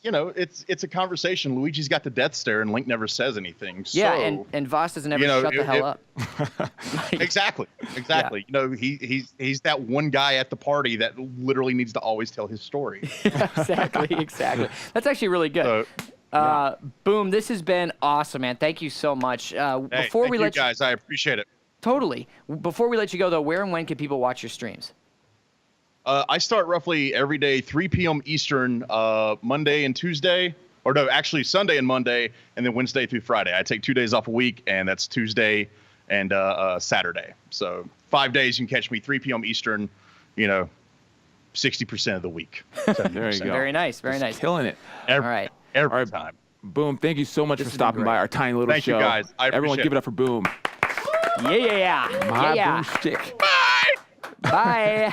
it's a conversation. Luigi's got the death stare, and Link never says anything. Yeah, and Voss doesn't ever shut the hell up. Exactly. Yeah. He's that one guy at the party that literally needs to always tell his story. Exactly. That's actually really good. Boom, this has been awesome, man. Thank you so much. Thank you guys, I appreciate it. Totally. Before we let you go, though, where and when can people watch your streams? I start roughly every day, 3 p.m. Eastern, Monday and Tuesday. Or no, actually Sunday and Monday, and then Wednesday through Friday. I take 2 days off a week, and that's Tuesday and Saturday. So 5 days you can catch me 3 p.m. Eastern, 60% of the week. There you go. Very nice. Killing it. Every time. Boom. Thank you so much for stopping by our tiny little show. Thank you, guys. Everyone give it up for Boom. Yeah. MyBoomShtick. Bye.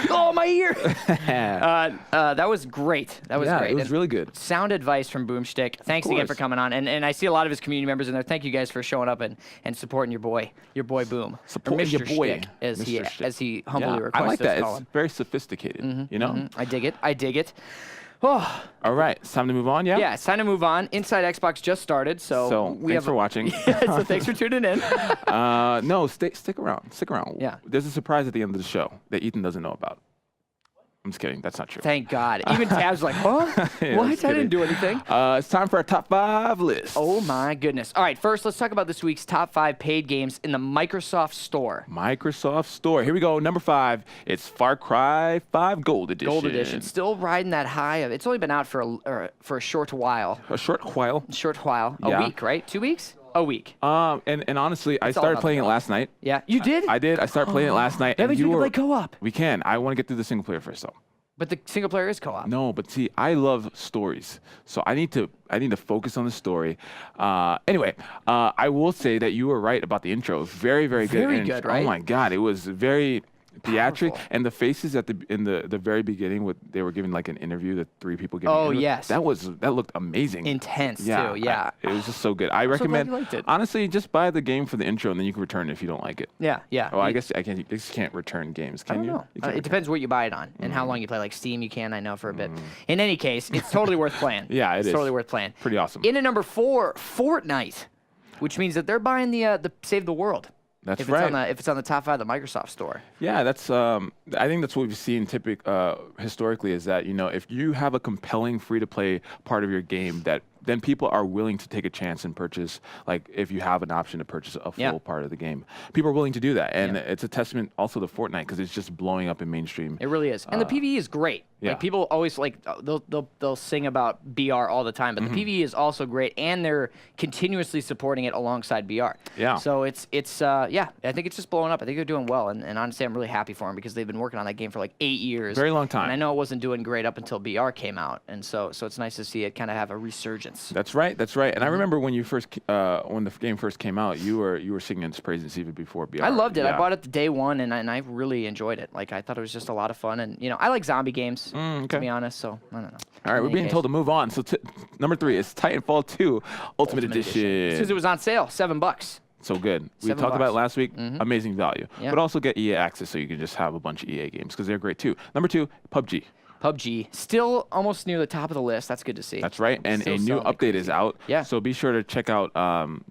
Oh, my ear. That was great. That was Yeah, great. it was And really good. sound advice from BoomShtick. Thanks again for course. coming on. And I see a lot of his community members in there. Thank you guys for showing up and supporting your boy Boom. Supporting Or your Mr. boy, Shtick, as he Mr. Shtick. as he humbly Yeah, requested I like us that. to call It's him. very sophisticated. You know. I dig it. I dig it. Oh, All right, it's time to move on. Yeah. yeah, it's time to move on. Inside Xbox just started, so we thanks have for watching. Yeah, so thanks for tuning in. No, stick around. Stick around. Yeah. There's a surprise at the end of the show that Ethan doesn't know about. I'm just kidding. That's not true. Thank God. Even Tab's like, huh? Yeah, What? I just kidding. didn't do anything. It's time for our top 5 list. Oh my goodness. All right, first let's talk about this week's top 5 paid games in the Microsoft Store. Microsoft Store. Here we go. Number 5. It's Far Cry 5 Gold Edition. Gold Edition. Still riding that high of. It's only been out for a short while. A short while. A Yeah. week, right? 2 weeks? A week. And honestly, I all started about playing the it last night. Yeah. You did? I did. I started playing it last night. That and means we you can were, play co-op. We can. I want to get through the single player first, though. But the single player is co-op. No, but see, I love stories, so I need to focus on the story. Anyway, I will say that you were right about the intro. Very, very good. Very And, good, right? Oh my God, it was very theatric, Powerful. and the faces in the very beginning, they were giving like an interview. The 3 people giving. Oh, an interview. yes. that looked amazing. Intense, Yeah, too. Yeah. it was just so good. I so glad recommend. you liked it. Honestly, just buy the game for the intro, and then you can return it if you don't like it. Yeah. Oh, I guess you can't return games, I can don't you? know. You can't It depends what you buy it on and how long you play. Like Steam, you can, I know, for a bit. In any case, it's totally worth playing. Yeah, it it's is. totally worth playing. Pretty awesome. In at number 4, Fortnite, which means that they're buying the Save the World. That's if right. If it's on the top 5 of the Microsoft Store. Yeah, that's. I think that's what we've seen historically is that if you have a compelling free-to-play part of your game, then people are willing to take a chance and purchase. Like if you have an option to purchase a full part of the game, people are willing to do that, and it's a testament also to Fortnite because it's just blowing up in mainstream. It really is, and the PvE is great. yeah. Like people always they'll sing about BR all the time, but the PvE is also great, and they're continuously supporting it alongside BR. Yeah. So it's I think it's just blowing up. I think they're doing well, and honestly, I'm really happy for them because they've been working on that game for like 8 years. Very long time. And I know it wasn't doing great up until BR came out, and so it's nice to see it kind of have a resurgence. That's right. And I remember when when the game first came out, you were singing its praises even before BR. I loved it. Yeah. I bought it the day one, and I really enjoyed it. Like I thought it was just a lot of fun, and I like zombie games to okay. be honest. So I don't know. All right, we're being told to move on. So number 3 is Titanfall 2 Ultimate Edition. Because it was on sale, $7. So good. We $7. talked about it last week. Amazing value. Yeah. But also get EA access so you can just have a bunch of EA games because they're great too. Number 2, PUBG. PUBG, still almost near the top of the list. That's good to see. That's right. And Still a new selling like update is out. Yeah. So be sure to check out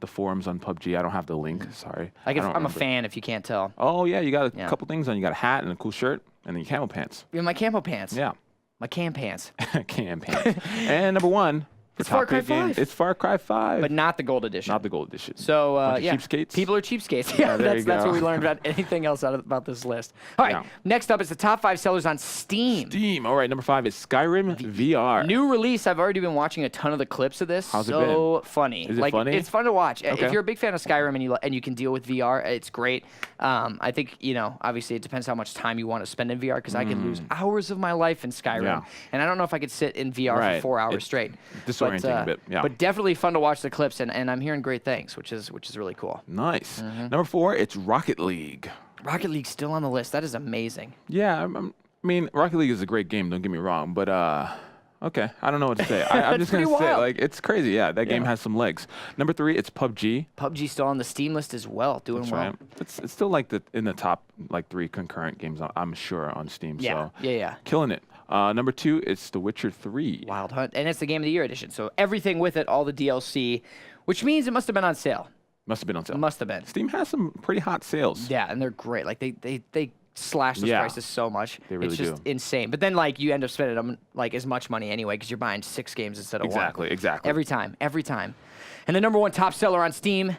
the forums on PUBG. I don't have the link. Sorry. Like I don't I'm a remember. fan, if you can't tell. Oh, yeah. You got a Yeah. couple things on. You got a hat and a cool shirt and then your camo pants. Even my camo pants. Yeah. My cam pants. Cam pants. And number 1 for It's top Far Cry paid game, 5. it's Far Cry 5. But not the gold edition. not the gold edition. So, Bunch of yeah. cheapskates? People are cheapskates. Yeah, Yeah, there you that's go. what we learned about anything else about this list. All right, Yeah. next up is the top 5 sellers on Steam. Steam. All right, number 5 is Skyrim VR. New release. I've already been watching a ton of the clips of this. How's it so funny. Is it like, funny? It's fun to watch. Okay. If you're a big fan of Skyrim and you can deal with VR, it's great. I think obviously it depends how much time you want to spend in VR because I can lose hours of my life in Skyrim, Yeah. and I don't know if I could sit in VR Right. for 4 hours It's straight. disorienting a bit, yeah. But definitely fun to watch the clips, and I'm hearing great things, which is really cool. Nice. Number 4, it's Rocket League. Rocket League's still on the list. That is amazing. Yeah, I mean, Rocket League is a great game. Don't get me wrong, but okay, I don't know what to say. I'm just gonna pretty say, wild. like, it's crazy. Yeah, that game has some legs. Number 3, it's PUBG. PUBG's still on the Steam list as well, doing That's well. right. It's still like in the top 3 concurrent games. I'm sure on Steam. Yeah, So yeah. killing it. Number 2, it's The Witcher 3. Wild Hunt, and it's the Game of the Year edition. So everything with it, all the DLC, which means it must have been on sale. Must have been on sale. Must have been. Steam has some pretty hot sales. Yeah, and they're great. Like they slash those Yeah. prices so much. They really it's just do. insane. But then like you end up spending like as much money anyway because you're buying 6 games instead of one. Exactly. Every time. And the number 1 top seller on Steam,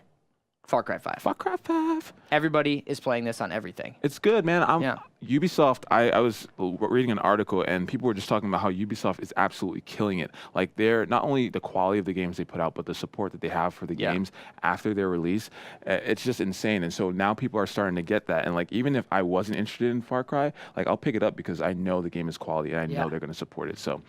Far Cry 5. Far Cry 5. Everybody is playing this on everything. It's good, man. Yeah. Ubisoft, I was reading an article and people were just talking about how Ubisoft is absolutely killing it. Like they're not only the quality of the games they put out, but the support that they have for the Yeah. games after their release. It's just insane. And so now people are starting to get that. And like even if I wasn't interested in Far Cry, like I'll pick it up because I know the game is quality and I Yeah. know they're going to support it. So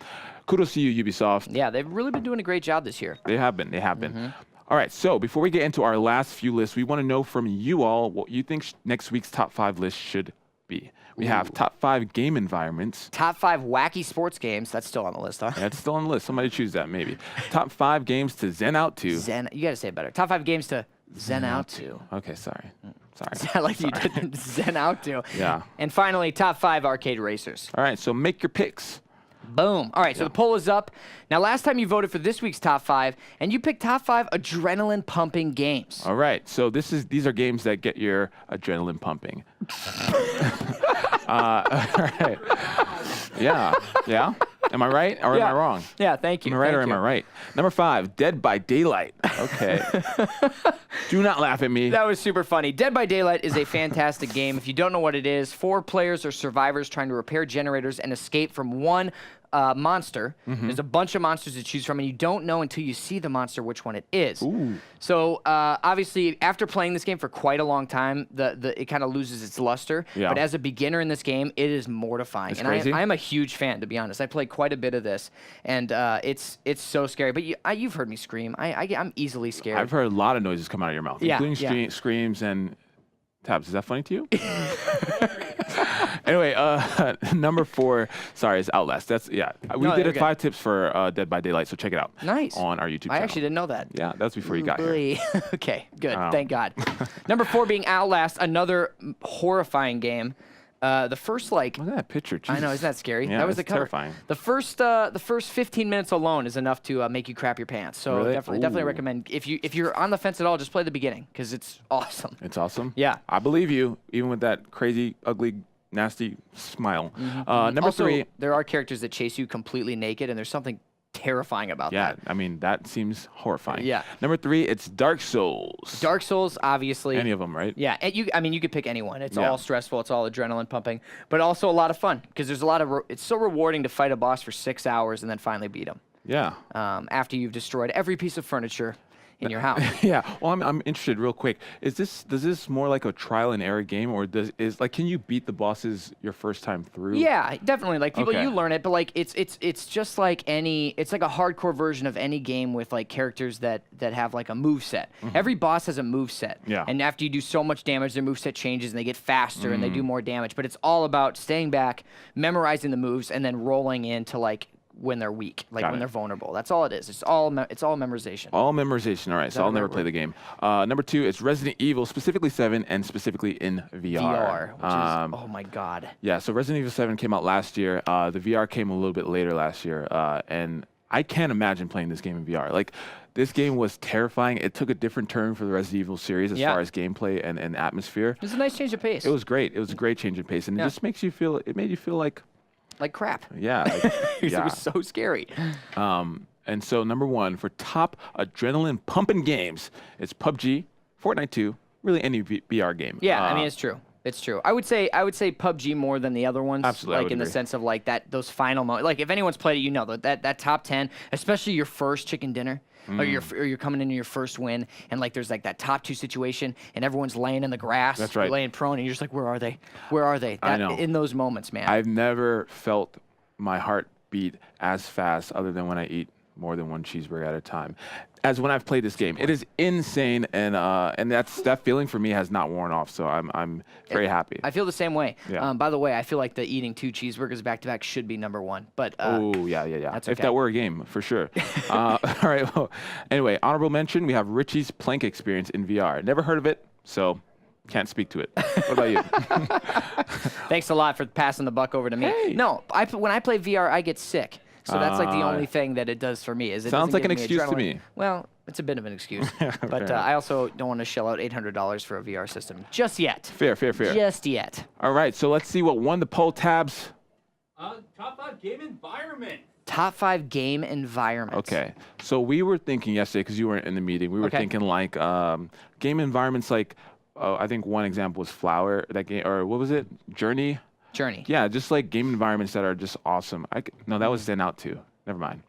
kudos to you, Ubisoft. Yeah, they've really been doing a great job this year. They have been. All right, so before we get into our last few lists, we want to know from you all what you think next week's top 5 list should be. We have top 5 game environments. Top 5 wacky sports games. That's still on the list, huh? That's still on the list. Somebody choose that, maybe. Top 5 games to zen out to. You got to say it better. Top 5 games to zen out to. Okay, sorry. Sorry. I like you did zen out to. Yeah. And finally, top 5 arcade racers. All right, so make your picks. Boom. All right, so the poll is up. Now, last time you voted for this week's top 5, and you picked top 5 adrenaline-pumping games. All right, so these are games that get your adrenaline pumping. All right. Yeah. Am I right or am I wrong? Yeah, thank you. Am I right or am I right? Number 5, Dead by Daylight. Okay. Do not laugh at me. That was super funny. Dead by Daylight is a fantastic game. If you don't know what it is, 4 players are survivors trying to repair generators and escape from one monster. There's a bunch of monsters to choose from, and you don't know until you see the monster which one it is. So obviously, after playing this game for quite a long time, it kind of loses its luster. Yeah. But as a beginner in this game, it is mortifying. It's and crazy. I am a huge fan, to be honest. I played quite a bit of this, and it's so scary. But you've heard me scream. I'm easily scared. I've heard a lot of noises come out of your mouth, Yeah, including screams and taps. Is that funny to you? Anyway, number 4, sorry, is Outlast. We did okay. 5 tips for Dead by Daylight, so check it out. Nice. On our YouTube channel. I actually didn't know that. Yeah, that's before you got here. Okay, good. Thank God. Number 4 being Outlast, another horrifying game. The first Look at that picture. I know, Jesus. isn't that scary? Yeah, That was that's the cover. terrifying. The first 15 minutes alone is enough to make you crap your pants. So Really? definitely Ooh. recommend if you're on the fence at all, just play the beginning because it's awesome. It's awesome. Yeah. I believe you, even with that crazy, ugly, nasty smile. Number Also, 3. there are characters that chase you completely naked, and there's something terrifying about Yeah, that. I mean, that seems horrifying. Yeah. Number 3, it's Dark Souls. Dark Souls, obviously. Any of them, right? Yeah, and you could pick anyone. It's Yeah. all stressful. It's all adrenaline pumping, but also a lot of fun because there's a lot of. It's so rewarding to fight a boss for 6 hours and then finally beat him. Yeah. After you've destroyed every piece of furniture in your house. Yeah. Well, I'm interested real quick. Does this more like a trial and error game, or can you beat the bosses your first time through? Yeah, definitely. Like people, Okay. you learn it, but like it's just like it's like a hardcore version of any game with like characters that have like a move set. Every boss has a move set. Yeah. And after you do so much damage, their move set changes and they get faster and they do more damage. But it's all about staying back, memorizing the moves, and then rolling into like when they're weak, like Got when it. they're vulnerable. That's all it is. It's all memorization. All memorization. All right. So I'll never play the game. Number 2, it's Resident Evil, specifically 7, and specifically in VR. VR, which is oh my god. Yeah. So Resident Evil 7 came out last year. The VR came a little bit later last year, and I can't imagine playing this game in VR. Like, this game was terrifying. It took a different turn for the Resident Evil series as far as gameplay and atmosphere. It's a nice change of pace. It was great. It was a great change in pace, and it just makes you feel. It made you feel like crap. Yeah. It was so scary. And so number 1 for top adrenaline pumping games, it's PUBG, Fortnite 2, really any VR game. Yeah, I mean it's true. It's true. I would say PUBG more than the other ones. Absolutely, I Like would in the agree. sense of like those final moments. Like if anyone's played it, you know that top 10, especially your first chicken dinner, or you're coming into your first win, and like there's like that top 2 situation, and everyone's laying in the grass, That's right. laying prone, and you're just like, where are they? Where are they? I know. In those moments, man. I've never felt my heart beat as fast other than when I eat more than one cheeseburger at a time as when I've played this game. It is insane, and that feeling for me has not worn off, so I'm very happy. I feel the same way. Yeah. By the way, I feel like the eating 2 cheeseburgers back to back should be number 1. But Oh, yeah. that's If okay. that were a game, for sure. All right. Well, anyway, honorable mention, we have Richie's Plank Experience in VR. Never heard of it, so can't speak to it. What about you? Thanks a lot for passing the buck over to me. Hey. No, when I play VR, I get sick. So that's like the only thing that it does for me. Is it Sounds doesn't like give an me excuse to adrenaline. me. Well, it's a bit of an excuse. But enough. I also don't want to shell out $800 for a VR system just yet. Fair. Just yet. All right, so let's see what won the poll tabs. Top 5 game environment. Top 5 game environments. Okay, so we were thinking yesterday, because you weren't in the meeting, we were Okay. thinking like game environments like, I think one example was Flower, that game, or what was it? Journey? Journey. Yeah, just like game environments that are just awesome. No, that was Stand Out too. Never mind.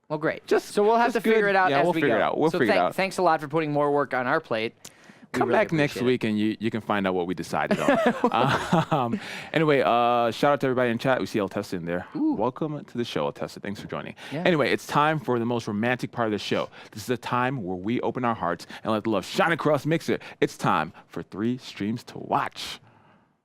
Well, great. Just- so we'll have to just figure good. it out Yeah, as we'll we figure go. it out. We'll so figure it out. Thanks a lot for putting more work on our plate. We Come really back next appreciate it. week and you can find out what we decided on. Anyway, shout out to everybody in chat. We see El Testa in there. Welcome to the show, El Testa. Thanks for joining. Yeah. Anyway, it's time for the most romantic part of the show. This is a time where we open our hearts and let the love shine across Mixer. It's time for 3 streams to watch.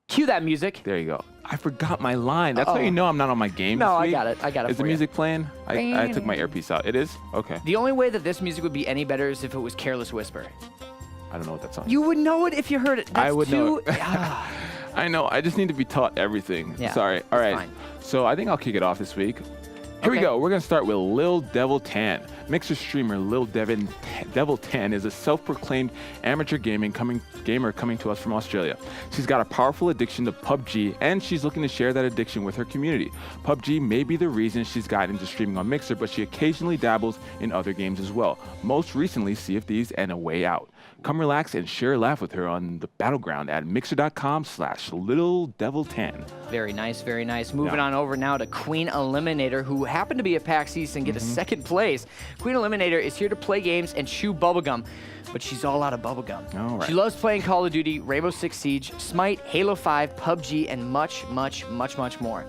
Cue that music. There you go. I forgot my line. That's how you know I'm not on my game. No, this I week. got it. I got it Is the for you. music playing? I took my earpiece out. It is? Okay. The only way that this music would be any better is if it was Careless Whisper. I don't know what that song is. You would know it if you heard it. That's I would know too, it. I know. I just need to be taught everything. Yeah, Sorry. All right. fine. So I think I'll kick it off this week. Here we Okay. go. We're going to start with Lil Devil Tan. Mixer streamer Lil Devil Tan is a self-proclaimed amateur gamer coming to us from Australia. She's got a powerful addiction to PUBG, and she's looking to share that addiction with her community. PUBG may be the reason she's gotten into streaming on Mixer, but she occasionally dabbles in other games as well. Most recently, Sea of Thieves and A Way Out. Come relax and share a laugh with her on the battleground at mixer.com/LittleDevilTan. Very nice, very nice. Moving on over now to Queen Eliminator, who happened to be at PAX East and get a second place. Queen Eliminator is here to play games and chew bubblegum, but she's all out of bubblegum. All right. She loves playing Call of Duty, Rainbow Six Siege, Smite, Halo 5, PUBG, and much, much, much, much more.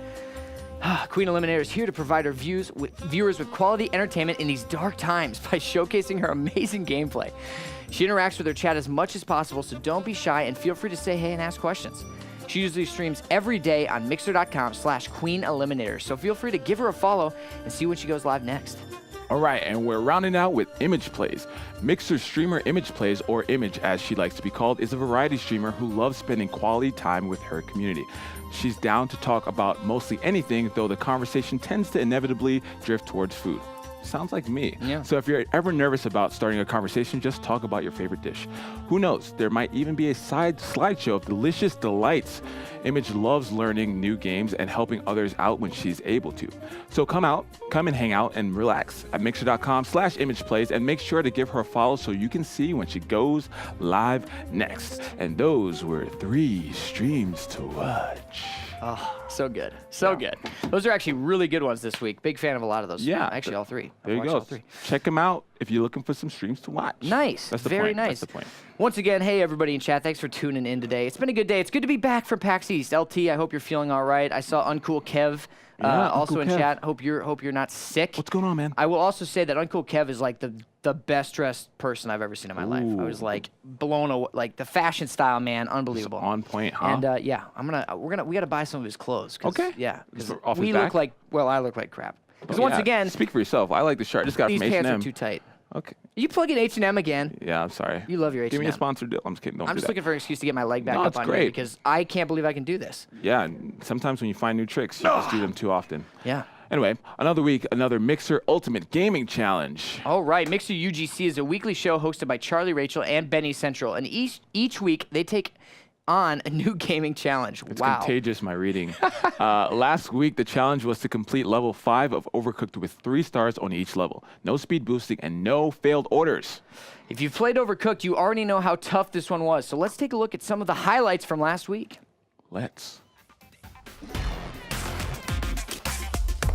Queen Eliminator is here to provide her viewers with quality entertainment in these dark times by showcasing her amazing gameplay. She interacts with her chat as much as possible, so don't be shy and feel free to say hey and ask questions. She usually streams every day on mixer.com/Queen Eliminator, so feel free to give her a follow and see when she goes live next. All right, and we're rounding out with Image Plays. Mixer streamer Image Plays, or Image as she likes to be called, is a variety streamer who loves spending quality time with her community. She's down to talk about mostly anything, though the conversation tends to inevitably drift towards food. Sounds like me. Yeah. So if you're ever nervous about starting a conversation, just talk about your favorite dish. Who knows? There might even be a slideshow of delicious delights. Image loves learning new games and helping others out when she's able to. So come and hang out and relax at mixer.com/imageplays, and make sure to give her a follow so you can see when she goes live next. And those were 3 streams to watch. Oh, so good. So good. Those are actually really good ones this week. Big fan of a lot of those. Yeah. Actually, all 3. There you I've watched go. all 3. Check them out if you're looking for some streams to watch. Nice. That's the Very point. nice. That's the point. Once again, hey, everybody in chat. Thanks for tuning in today. It's been a good day. It's good to be back from PAX East. LT, I hope you're feeling all right. I saw Uncool Kev also Uncool in Kev. chat. Hope you're not sick. What's going on, man? I will also say that Uncool Kev is like the best dressed person I've ever seen in my life. I was like blown away. Like the fashion style, man, unbelievable. On point, huh? And yeah, we got to buy some of his clothes. Okay. Yeah, because Off his we back? look like I look like crap. Because Oh, once yeah. again, Speak for yourself. I like the shirt. I just got it these from pants H&M. are too tight. Okay. You plug in H&M again. Yeah, I'm sorry. You love your H&M. Give me a sponsor deal. I'm just kidding. Don't I'm do just that. looking for an excuse to get my leg back No, up it's on here great. because I can't believe I can do this. Yeah, and sometimes when you find new tricks, you just do them too often. Yeah. Anyway, another week, another Mixer Ultimate Gaming Challenge. All right, Mixer UGC is a weekly show hosted by Charlie Rachel and Benny Central, and each week they take on a new gaming challenge. It's wow. contagious, my reading. Last week, the challenge was to complete level 5 of Overcooked with 3 stars on each level. No speed boosting and no failed orders. If you've played Overcooked, you already know how tough this one was. So let's take a look at some of the highlights from last week. Let's.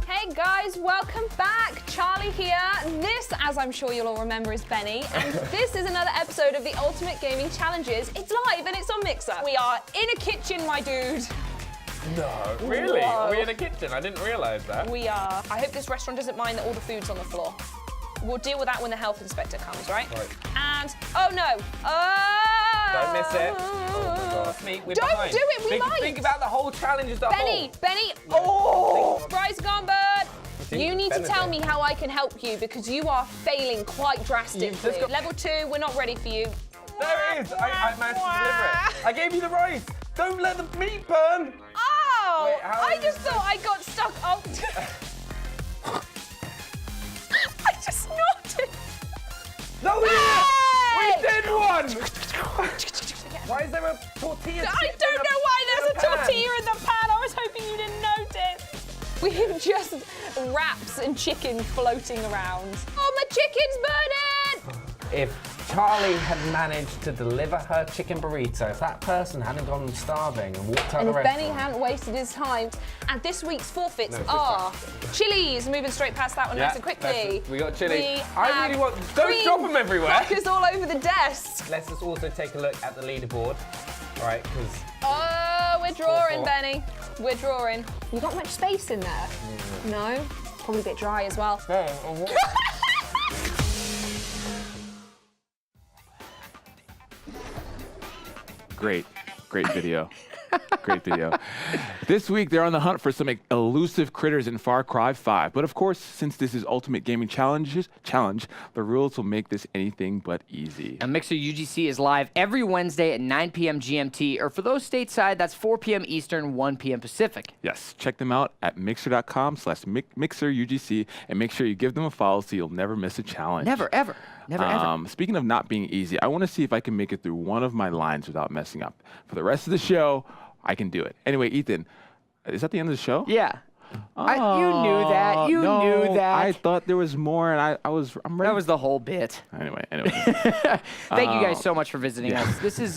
Hey guys, welcome back. Charlie here. This, as I'm sure you'll all remember, is Benny. And this is another episode of the Ultimate Gaming Challenges. It's live and it's on Mixer. We are in a kitchen, my dude. No, really? Whoa. Are we in a kitchen? I didn't realise that. We are. I hope this restaurant doesn't mind that all the food's on the floor. We'll deal with that when the health inspector comes, right? Right. And, oh no. Don't miss it. Oh my God. We're Don't behind. do it, we might. Think about the whole challenge as a whole. Benny, oh! Fries gone, bird. think You need to Benedict- tell me how I can help you because you are failing quite drastically. just got- Level 2, we're not ready for you. There it is. I managed to deliver it. I gave you the rice. Don't let the meat burn. Oh! Wait, how I is just this? thought I got stuck. Oh. I just snorted. No, we Hey! did one. Why is there a tortilla I chip don't in know why in there's a pan? tortilla in the pan. I was hoping you didn't notice. We have just wraps and chicken floating around. Oh, my chicken's burning! If Charlie had managed to deliver her chicken burrito, if that person hadn't gone starving and walked out And the if Benny restaurant... hadn't wasted his time, and this week's forfeits No, are Chili's, moving straight past that one nice and quickly. We got chili. We I have really want... Don't cream drop them everywhere. crackers all over the desk. Let's just also take a look at the leaderboard. All right, because... Oh, we're drawing, 4-4. Benny. We're drawing. You got much space in there? No? Probably a bit dry as well. Great video. Great video. This week, they're on the hunt for some elusive critters in Far Cry 5. But of course, since this is Ultimate Gaming Challenge, the rules will make this anything but easy. And Mixer UGC is live every Wednesday at 9 p.m. GMT, or for those stateside, that's 4 p.m. Eastern, 1 p.m. Pacific. Yes, check them out at mixer.com/mixerugc, and make sure you give them a follow so you'll never miss a challenge. Never, ever. Never, ever. Speaking of not being easy, I want to see if I can make it through one of my lines without messing up. For the rest of the show, I can do it. Anyway, Ethan, is that the end of the show? Yeah. You knew that. You knew that. I thought there was more, and I'm ready. That was the whole bit. Anyway. Thank you guys so much for visiting us. This has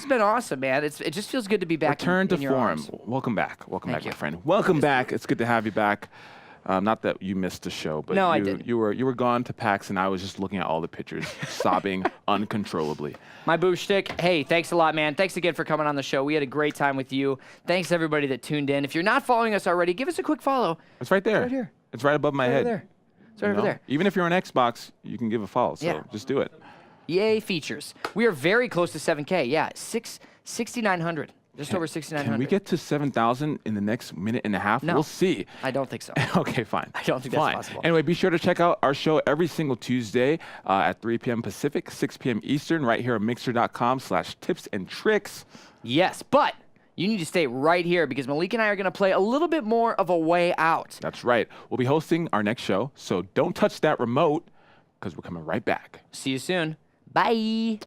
been awesome, man. It just feels good to be back. Return to in your form. arms. Welcome back. Welcome Thank back, you. my friend. Welcome back. It's good to have you back. Not that you missed the show, but No, I you didn't. you were gone to PAX, and I was just looking at all the pictures, sobbing uncontrollably. MyBoomShtick, hey, thanks a lot, man. Thanks again for coming on the show. We had a great time with you. Thanks everybody that tuned in. If you're not following us already, give us a quick follow. It's right there. Right here. It's right above my Right head. over there. It's right You over know? there. Even if you're on Xbox, you can give a follow. So Yeah. just do it. Yay, features. We are very close to 7K. Yeah, 6,900. Just over 6,900. Can we get to 7,000 in the next minute and a half? No. We'll see. I don't think so. Okay, fine. I don't think that's Fine. possible. Anyway, be sure to check out our show every single Tuesday at 3 p.m. Pacific, 6 p.m. Eastern, right here on mixer.com/tips and tricks. Yes, but you need to stay right here because Malik and I are going to play a little bit more of a way out. That's right. We'll be hosting our next show, so don't touch that remote because we're coming right back. See you soon. Bye.